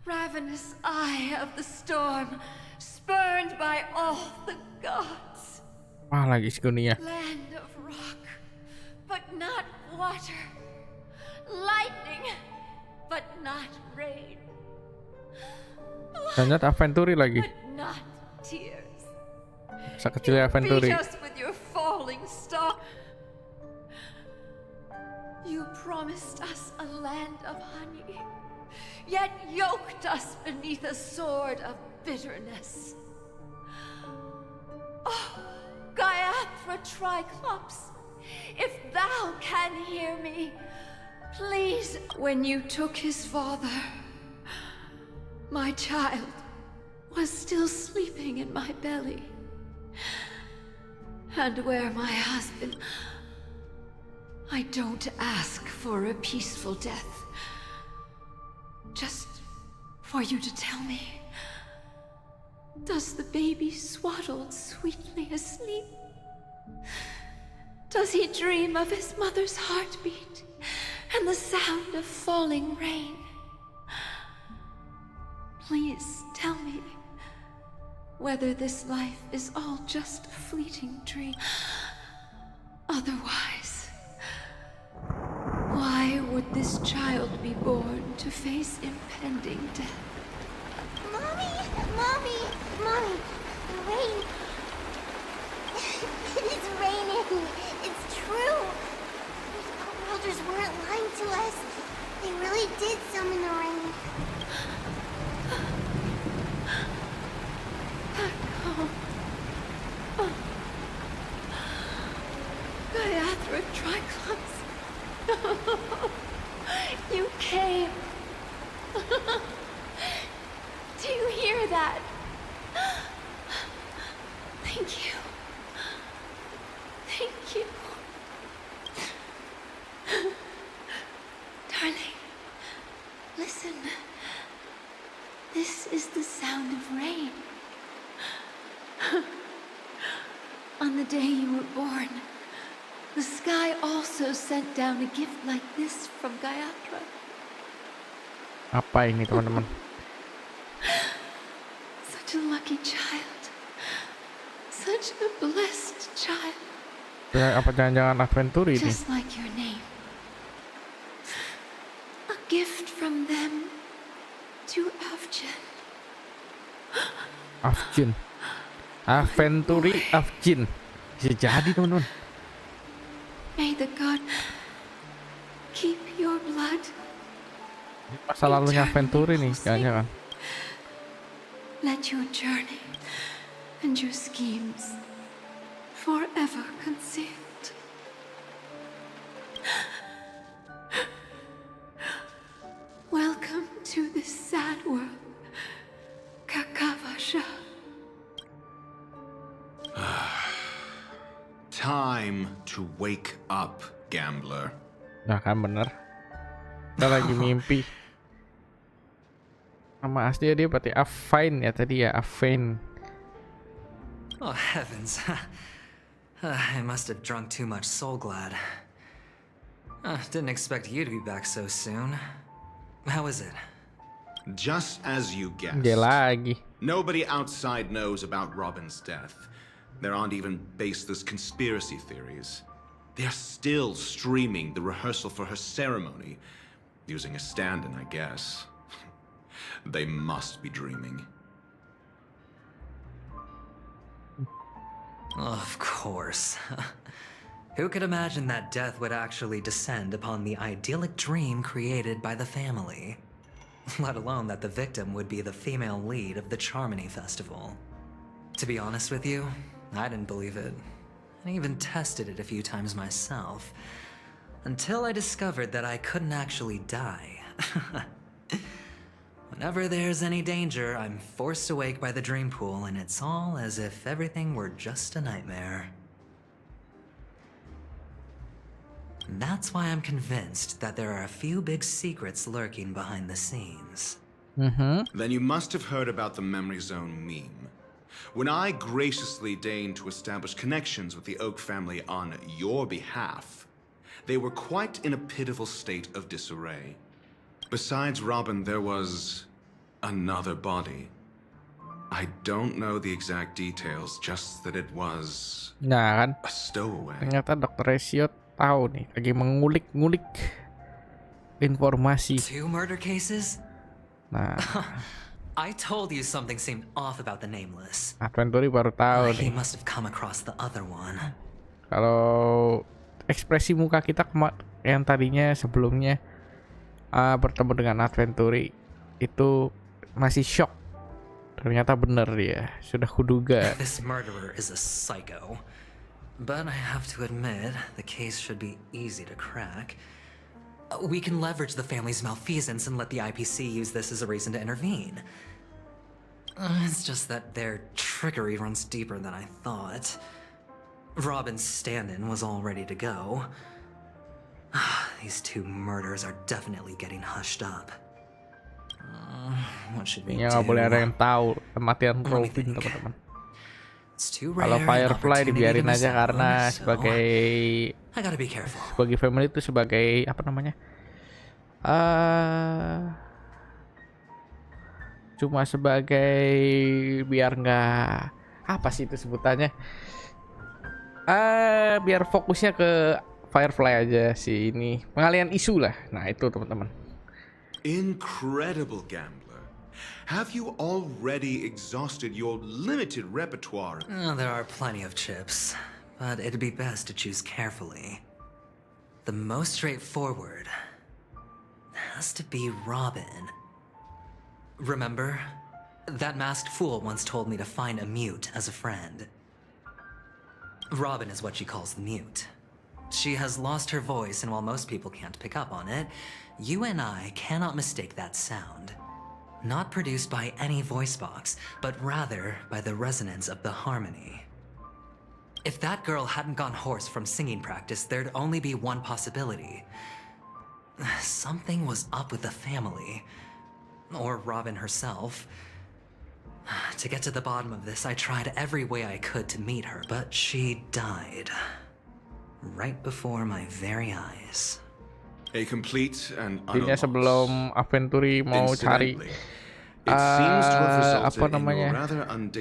Ravenous eye of the storm, spurned by all the gods. Wah, lagi Sigonia. Land of rock, but not water. Lightning, but not rain. Lanjut Adventuri lagi. But not tears. Sekecilnya Adventuri. Beat us with your falling star. You promised us a land of honey, yet yoked us beneath a sword of bitterness. Oh, Gaiathra Triclops, if thou can hear me, please. When you took his father, my child was still sleeping in my belly. And where my husband... I don't ask for a peaceful death. Just for you to tell me, does the baby swaddled sweetly asleep? Does he dream of his mother's heartbeat and the sound of falling rain? Please tell me whether this life is all just a fleeting dream. Otherwise, why would this child be born to face impending death? Mommy! Mommy! Mommy! Rain! It's raining! It's true! These worlders weren't lying to us. They really did summon the rain. Gaiathra Triclops. You came. Do you hear that? Thank you. Thank you. Darling, listen. This is the sound of rain. On the day you were born, the sky also sent down a gift like this from Gayatra. Apa ini teman-teman? Such a lucky child. Such a blessed child. Ya, apa jangan-jangan adventure ini? Just like your name. A gift from them to Avjin. Avjin. Adventure Avjin. Bisa jadi teman-teman. May the god keep your blood. Masa lalunya adventure nih, jangan-jangan. Let your journey and your schemes forever concealed. Welcome to this sad world, Kakavasha. Time to wake up, gambler. Nah kan bener. Kita lagi mimpi. Nama aslinya dia berarti Afine ya tadi ya, Afine. Oh heavens. I must have drunk too much Soul Glad. Didn't expect you to be back so soon. How is it? Just as you guessed. Dia lagi. Nobody outside knows about Robin's death. There aren't even baseless conspiracy theories. They're still streaming the rehearsal for her ceremony, using a stand-in, I guess. They must be dreaming. Of course. Who could imagine that death would actually descend upon the idyllic dream created by the family? Let alone that the victim would be the female lead of the Charmony Festival. To be honest with you, I didn't believe it. I even tested it a few times myself. Until I discovered that I couldn't actually die. Whenever there's any danger, I'm forced awake by the dream pool, and it's all as if everything were just a nightmare. And that's why I'm convinced that there are a few big secrets lurking behind the scenes. Then you must have heard about the Memory Zone meme. When I graciously deigned to establish connections with the Oak family on your behalf, they were quite in a pitiful state of disarray. Besides Robin, there was another body. I don't know the exact details, just that it was Nah kan, a stowaway. ternyata Dr. Ratio tahu nih, lagi mengulik-ngulik informasi. 2 murder cases? Nah, I told you something seemed off about the Nameless. adventure baru tahu He nih. must have come across the other one. Kalau ekspresi muka kita yang tadinya sebelumnya bertemu dengan adventure itu masih shock. Ternyata bener dia, sudah kuduga. This murderer is a psycho. But I have to admit, the case should be easy to crack. We can leverage the family's malfeasance and let the IPC use this as a reason to intervene. It's just that their trickery runs deeper than I thought. Robin's stand-in was all ready to go. These 2 murders are definitely getting hushed up. What should we do? Ya nggak boleh ada yang tahu kematian Robin, teman-teman. Kalau Firefly dibiarin aja karena sebagai family itu sebagai apa namanya, cuma sebagai biar nggak apa sih itu sebutannya, biar fokusnya ke Firefly aja sih, ini pengalian isu lah. Nah itu teman-teman. Incredible gambler. Have you already exhausted your limited repertoire? Oh, there are plenty of chips, but it'd be best to choose carefully. The most straightforward has to be Robin. Remember? That masked fool once told me to find a mute as a friend. Robin is what she calls the mute. She has lost her voice, and while most people can't pick up on it, you and I cannot mistake that sound. Not produced by any voice box, but rather by the resonance of the harmony. If that girl hadn't gone hoarse from singing practice, there'd only be one possibility. Something was up with the family. Or Robin herself. To get to the bottom of this, I tried every way I could to meet her, but she died. Right before my very eyes. A complete and Intinya sebelum Aventuri mau cari apa namanya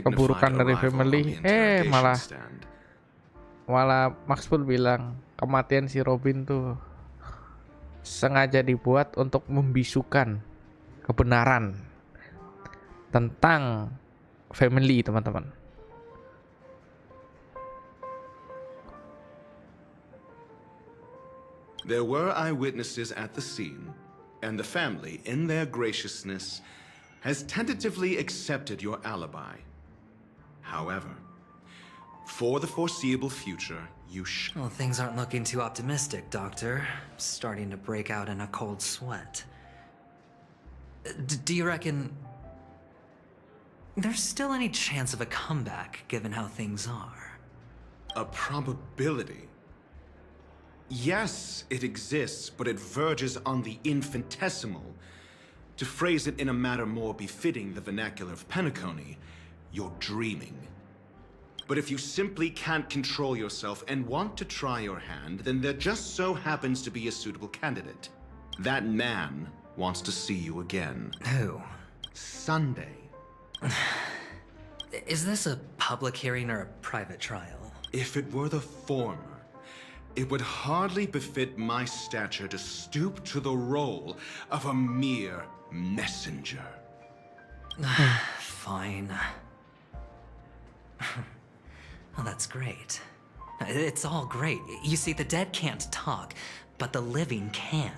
keburukan dari family, malah Max pun bilang kematian si Robin tuh sengaja dibuat untuk membisukan kebenaran tentang family, teman-teman. There were eyewitnesses at the scene, and the family, in their graciousness, has tentatively accepted your alibi. However, for the foreseeable future, you Well, things aren't looking too optimistic, Doctor. Starting to break out in a cold sweat. Do you reckon there's still any chance of a comeback, given how things are? A probability? Yes, it exists, but it verges on the infinitesimal. To phrase it in a manner more befitting the vernacular of Penacony, you're dreaming. But if you simply can't control yourself and want to try your hand, then there just so happens to be a suitable candidate. That man wants to see you again. Who? Sunday. Is this a public hearing or a private trial? If it were the former, it would hardly befit my stature to stoop to the role of a mere messenger. Fine. Well, that's great. It's all great. You see, the dead can't talk, but the living can.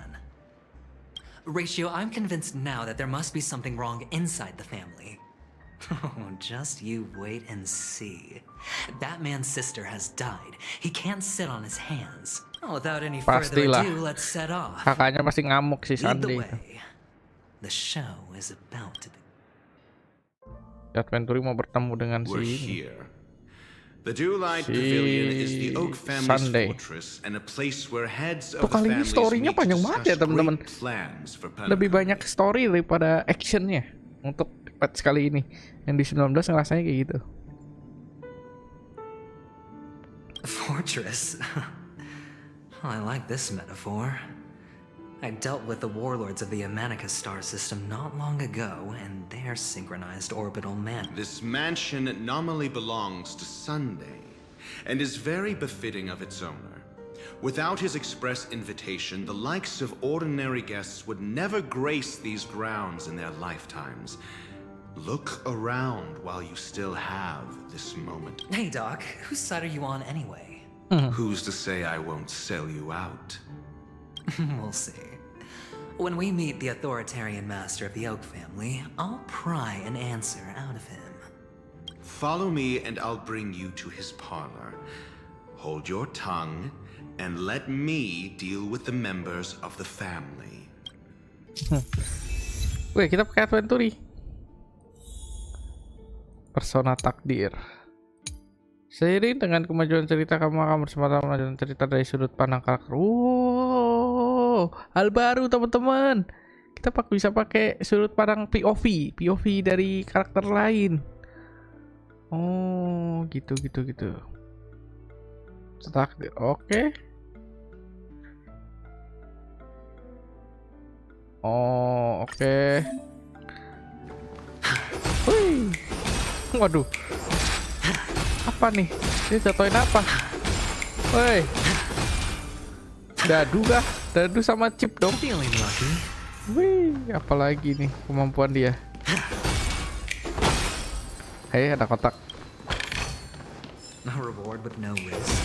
Ratio, I'm convinced now that there must be something wrong inside the family. Oh, just you wait and see. That man's sister has died. He can't sit on his hands. Oh, without any further ado, let's set off. Kakaknya pasti ngamuk si Sandy. The show is about to be. Aventuri mau bertemu dengan si The Dewlight Pavilion is the Oak family's fortress and a place where heads of the families story-nya panjang banget ya, teman-teman. Lebih banyak story daripada actionnya untuk patch kali ini. Yang di 19 ngerasanya kayak gitu. Fortress? I like this metaphor. I dealt with the warlords of the Honkai Star system not long ago, and their synchronized orbital man. This mansion nominally belongs to Sunday, and is very befitting of its owner. Without his express invitation, the likes of ordinary guests would never grace these grounds in their lifetimes. Look around while you still have this moment. Hey, Doc, whose side are you on anyway? Who's to say I won't sell you out? We'll see. When we meet the authoritarian master of the Oak family, I'll pry an answer out of him. Follow me and I'll bring you to his parlor. Hold your tongue and let me deal with the members of the family. Wih, kita pakai Aventuri. Persona takdir. Seiring dengan kemajuan cerita, kamu akan bersama-sama melanjutkan cerita dari sudut pandang karakter. Wow, hal baru teman-teman. Kita bisa pakai sudut pandang POV dari karakter lain. Oh, gitu. Takdir, oke. Oh, oke. Waduh. Apa nih? Dia jatuhin apa? Woi. Dadu kah? Dadu sama chip dong. Wih, apalagi nih kemampuan dia. Hei, ada kotak. A reward with no risk.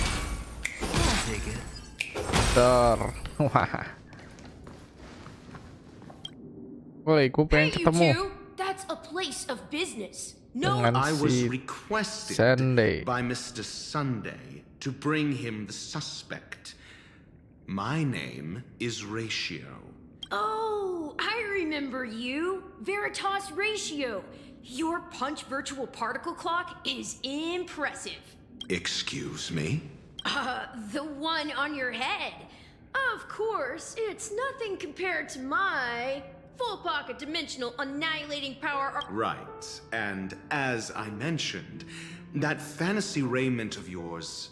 I'll take it. Wah. Woi, gue pengen ketemu. That's a place of business. Dengan I was si requested Sunday. by Mr. Sunday to bring him the suspect. My name is Ratio. Oh, I remember you. Veritas Ratio. Your punch virtual particle clock is impressive. Excuse me? The one on your head. Of course, it's nothing compared to my full pocket dimensional annihilating power. Right, and as I mentioned, that fantasy raiment of yours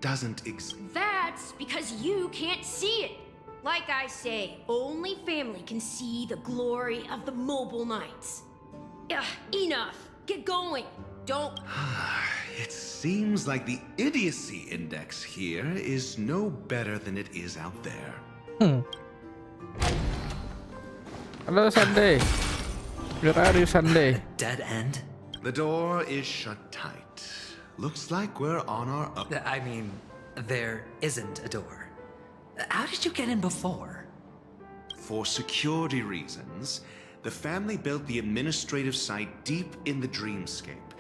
doesn't exist. That's because you can't see it. Like I say, only family can see the glory of the mobile knights. Enough. Get going. Don't. It seems like the idiocy index here is no better than it is out there. Hello, Sunday. Where are you, Sunday? Dead end? The door is shut tight. Looks like we're on our up. I mean, there isn't a door. How did you get in before? For security reasons, the family built the administrative site deep in the dreamscape,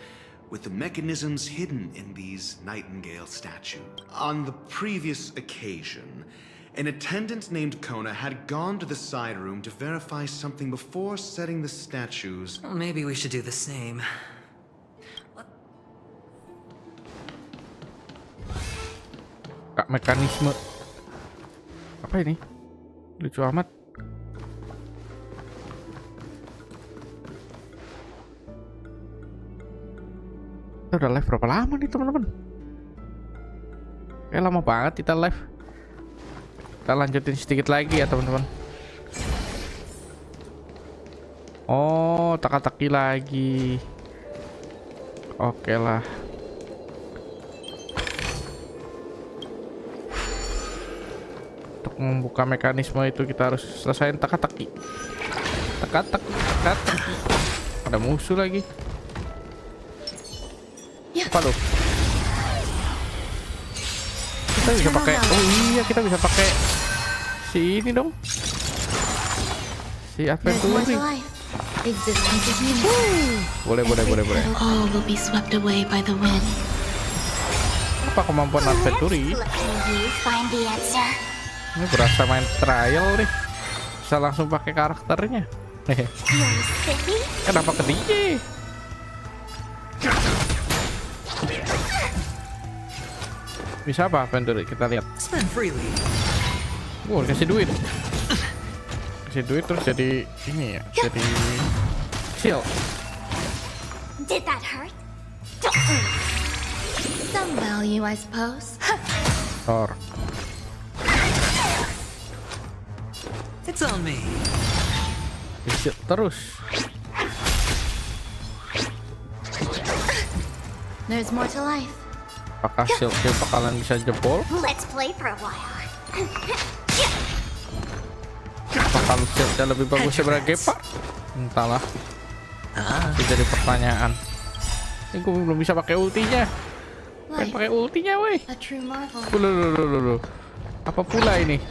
with the mechanisms hidden in these nightingale statues. On the previous occasion, an attendant named Kona had gone to the side room to verify something before setting the statues. Well, maybe we should do the same. Kak, mekanisme. Apa ini? Lucu amat. Kita udah live berapa lama nih teman-teman? Kayak lama banget kita live. Kita lanjutin sedikit lagi ya teman-teman. Oh, teka-teki lagi. Oke lah. Untuk membuka mekanisme itu kita harus selesaiin teka-teki. Teka-teki. Ada musuh lagi. Apa lo? Kita bisa pakai. Oh iya, kita bisa pakai si ini dong. Si adventure. Boleh. Apa kemampuan adventure? Ini berasa main trial nih. Bisa langsung pakai karakternya. Kenapa ke dia? Bisa apa adventure? Kita lihat. Wow, kasih duit. Kasih duit terus jadi ini ya. Jadi shield. Did that hurt? Some value, I suppose. Thor. It's on me. Shield terus. There's more to life. Apakah shieldnya bakalan bisa jebol? Let's play for a while. Apakah shieldnya lebih bagus daripada Gepa? Entahlah. Itu jadi pertanyaan. Ini gue belum bisa pakai ultinya. Pengen pakai ultinya, weh. Loh. Apa pula ini?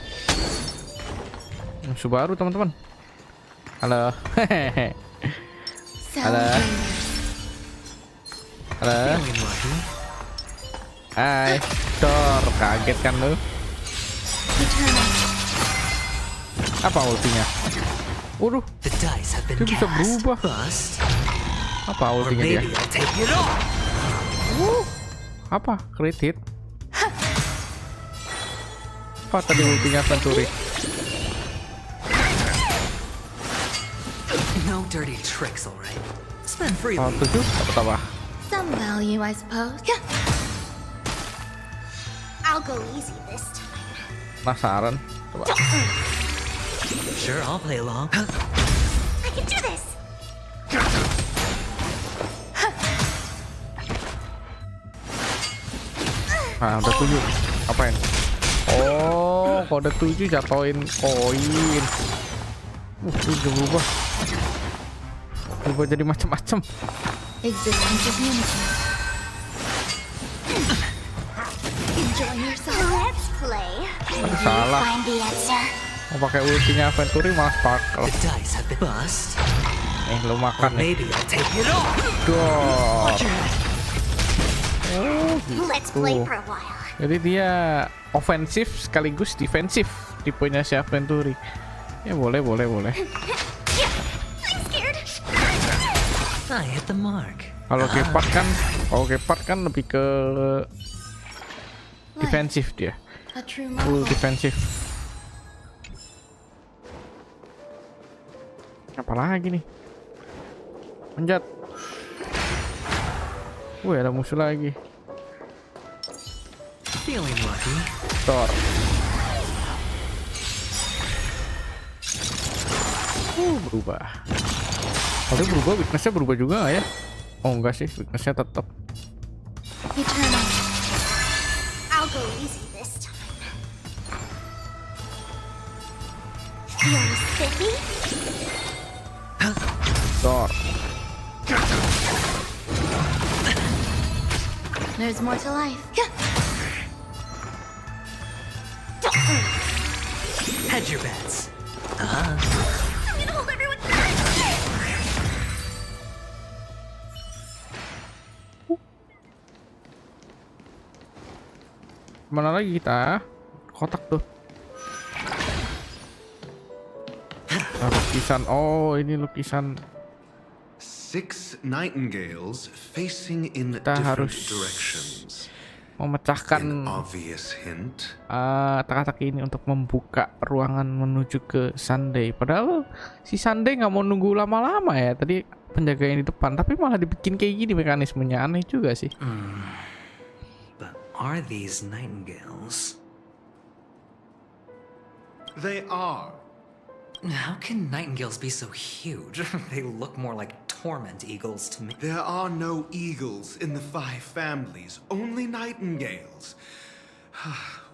Musuh baru teman-teman. Halo. Halo. Hai, Thor, kaget kan lu? Apa ultinya? Waduh, dia bisa berubah. Apa ultinya dia? Apa? Crit hit? Apa tadi ultinya Venturi? No dirty tricks, alright. Spend freely. Oh, 7? Apa? Some value, I suppose. I'll go easy this time. Penasaran? Coba. Sure, I'll play along. I can do this. Nah, udah 7. Apain? Oh, kode 7 jatoin koin. Udah berubah. Berubah jadi macam-macam. Existence is unity. Enjoy yourself. Let's play. Aduh, salah. Find the answer. Mau pakai ultinya Venturi malah sparkle. Lu makan nih. Dor. Oh, Let's play gitu. for a while. Jadi dia ofensif sekaligus defensif tipenya si Venturi. Ya boleh. I'm scared. I hit the mark. Kalau Gepard kan lebih ke defensif dia. A true Full defensif. Apa lagi nih? Manjat. Wih, ada musuh lagi. Feeling lucky. Tor. Berubah. Kalau dia berubah, weakness-nya berubah juga nggak ya? Oh enggak sih, weakness-nya tetap. Eternal. I'll go easy this time. You're spiffy? Tor. There's more to life. Hedge your bets. I'm gonna hold everyone. Mana lagi kita? Kotak tuh. Lukisan. Oh, ini lukisan. 6 nightingales facing in Kita different harus directions. Memecahkan Obvious hint. teka-teki ini untuk membuka ruangan menuju ke Sunday. Padahal si Sunday nggak mau nunggu lama-lama ya. Tadi penjaga yang di depan, tapi malah dibikin kayak gini mekanismenya, aneh juga sih. But are these nightingales? They are. How can nightingales be so huge? They look more like torment eagles to me. There are no eagles in the 5 families, only nightingales.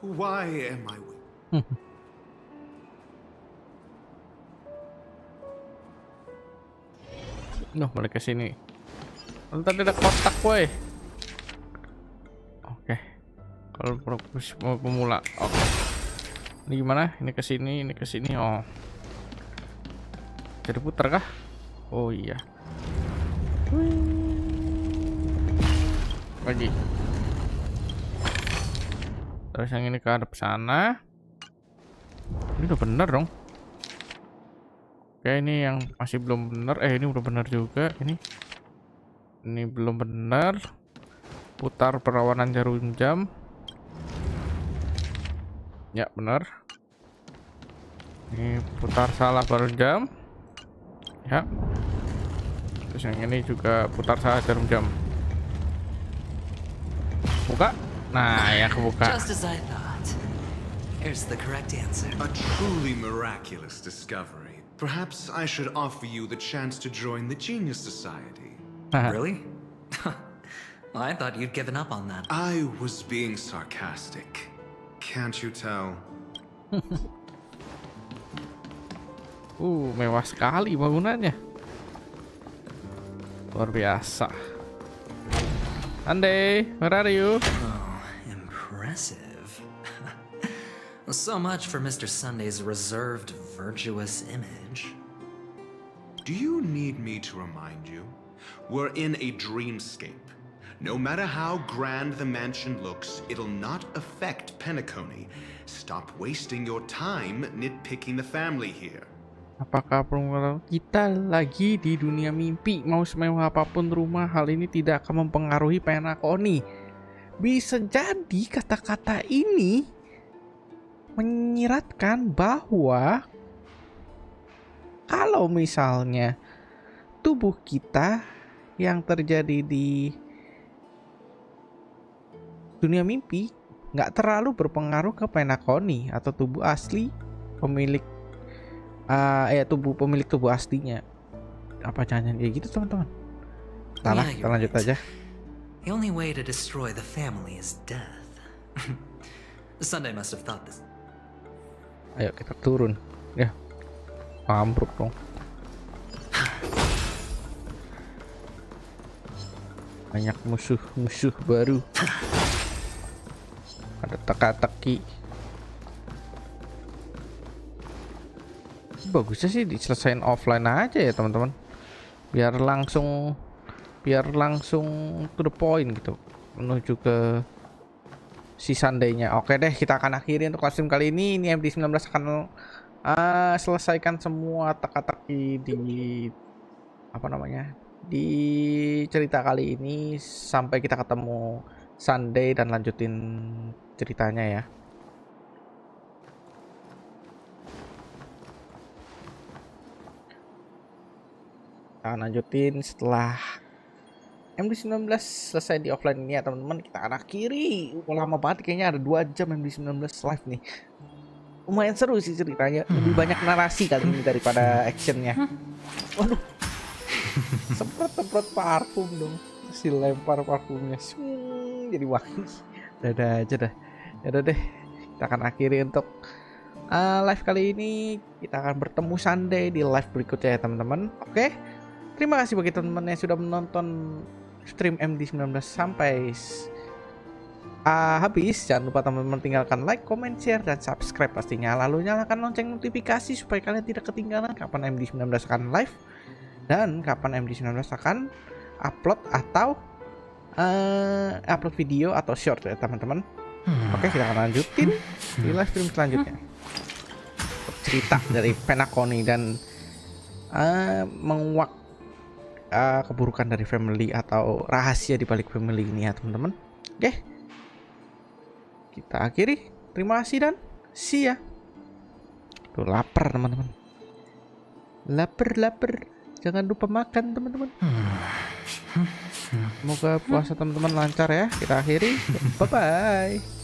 Why am I weak? Noh, balik ke sini. Oh, tadi ada kotak, woi. Oke. Kalau mau pemula. Oke. Ini gimana? Ini ke sini, Oh. Jadi putar kah? Oh iya. Lagi. Terus yang ini ke hadap sana. Ini udah bener dong. Oke, ini yang masih belum bener. Ini udah bener juga. Ini belum bener. Putar perlawanan jarum jam. Ya bener. Ini putar salah jarum jam. Ya. Terus yang ini juga putar salah jarum jam. Buka. Nah, ya kebuka. Just as I thought. Here's the correct answer. A truly miraculous discovery. Perhaps I should offer you the chance to join the Genius Society. Really? Well, I thought you'd given up on that. I was being sarcastic. Can't you tell? Mewah sekali bangunannya. Luar biasa. Sunday, where are you? Oh, impressive. So much for Mr. Sunday's reserved, virtuous image. Do you need me to remind you? We're in a dreamscape. No matter how grand the mansion looks, it'll not affect Penacony. Stop wasting your time nitpicking the family here. Apakah kita lagi di dunia mimpi? Mau semewah apapun rumah, hal ini tidak akan mempengaruhi Penacony. Bisa jadi kata-kata ini menyiratkan bahwa kalau misalnya tubuh kita yang terjadi di dunia mimpi nggak terlalu berpengaruh ke Penacony atau tubuh asli pemilik pemilik tubuh aslinya. Apa jangan kayak gitu, teman-teman? Salah, kita lanjut aja. The only way to destroy the family is death. Sunday must have thought this. Ayo kita turun. Ya. Ambruk dong. Banyak musuh-musuh baru. Ada teka-teki. Bagusnya sih diselesain offline aja ya teman-teman. Biar langsung to the point gitu. Menuju ke si Sunday-nya. Oke deh, kita akan akhiri untuk live stream kali ini. Ini MD19 akan selesaikan semua teka-teki di di cerita kali ini sampai kita ketemu Sunday dan lanjutin ceritanya ya. Kita lanjutin setelah MD19 selesai di offline ini ya teman-teman. Kita akan akhiri. Lama banget kayaknya, ada 2 jam MD19 live nih. Lumayan seru sih ceritanya. Lebih banyak narasi kali ini daripada actionnya. Waduh. Semprot parfum dong. Si lempar parfumnya. Jadi wangi. Dadah aja dah. Yaudah deh. Kita akan akhiri untuk live kali ini. Kita akan bertemu Sunday di live berikutnya ya teman-teman. Oke. Terima kasih bagi teman-teman yang sudah menonton stream MD19 sampai habis. Jangan lupa teman-teman tinggalkan like, comment, share, dan subscribe pastinya. Lalu nyalakan lonceng notifikasi supaya kalian tidak ketinggalan kapan MD19 akan live dan kapan MD19 akan upload atau upload video atau short ya teman-teman. Oke, kita akan lanjutin di live stream selanjutnya. Cerita dari Penacony dan menguak keburukan dari family atau rahasia di balik family ini ya teman-teman. Oke. Kita akhiri. Terima kasih dan see ya. Tuh lapar teman-teman. Lapar. Jangan lupa makan teman-teman. Semoga puasa teman-teman lancar ya. Kita akhiri. Bye bye.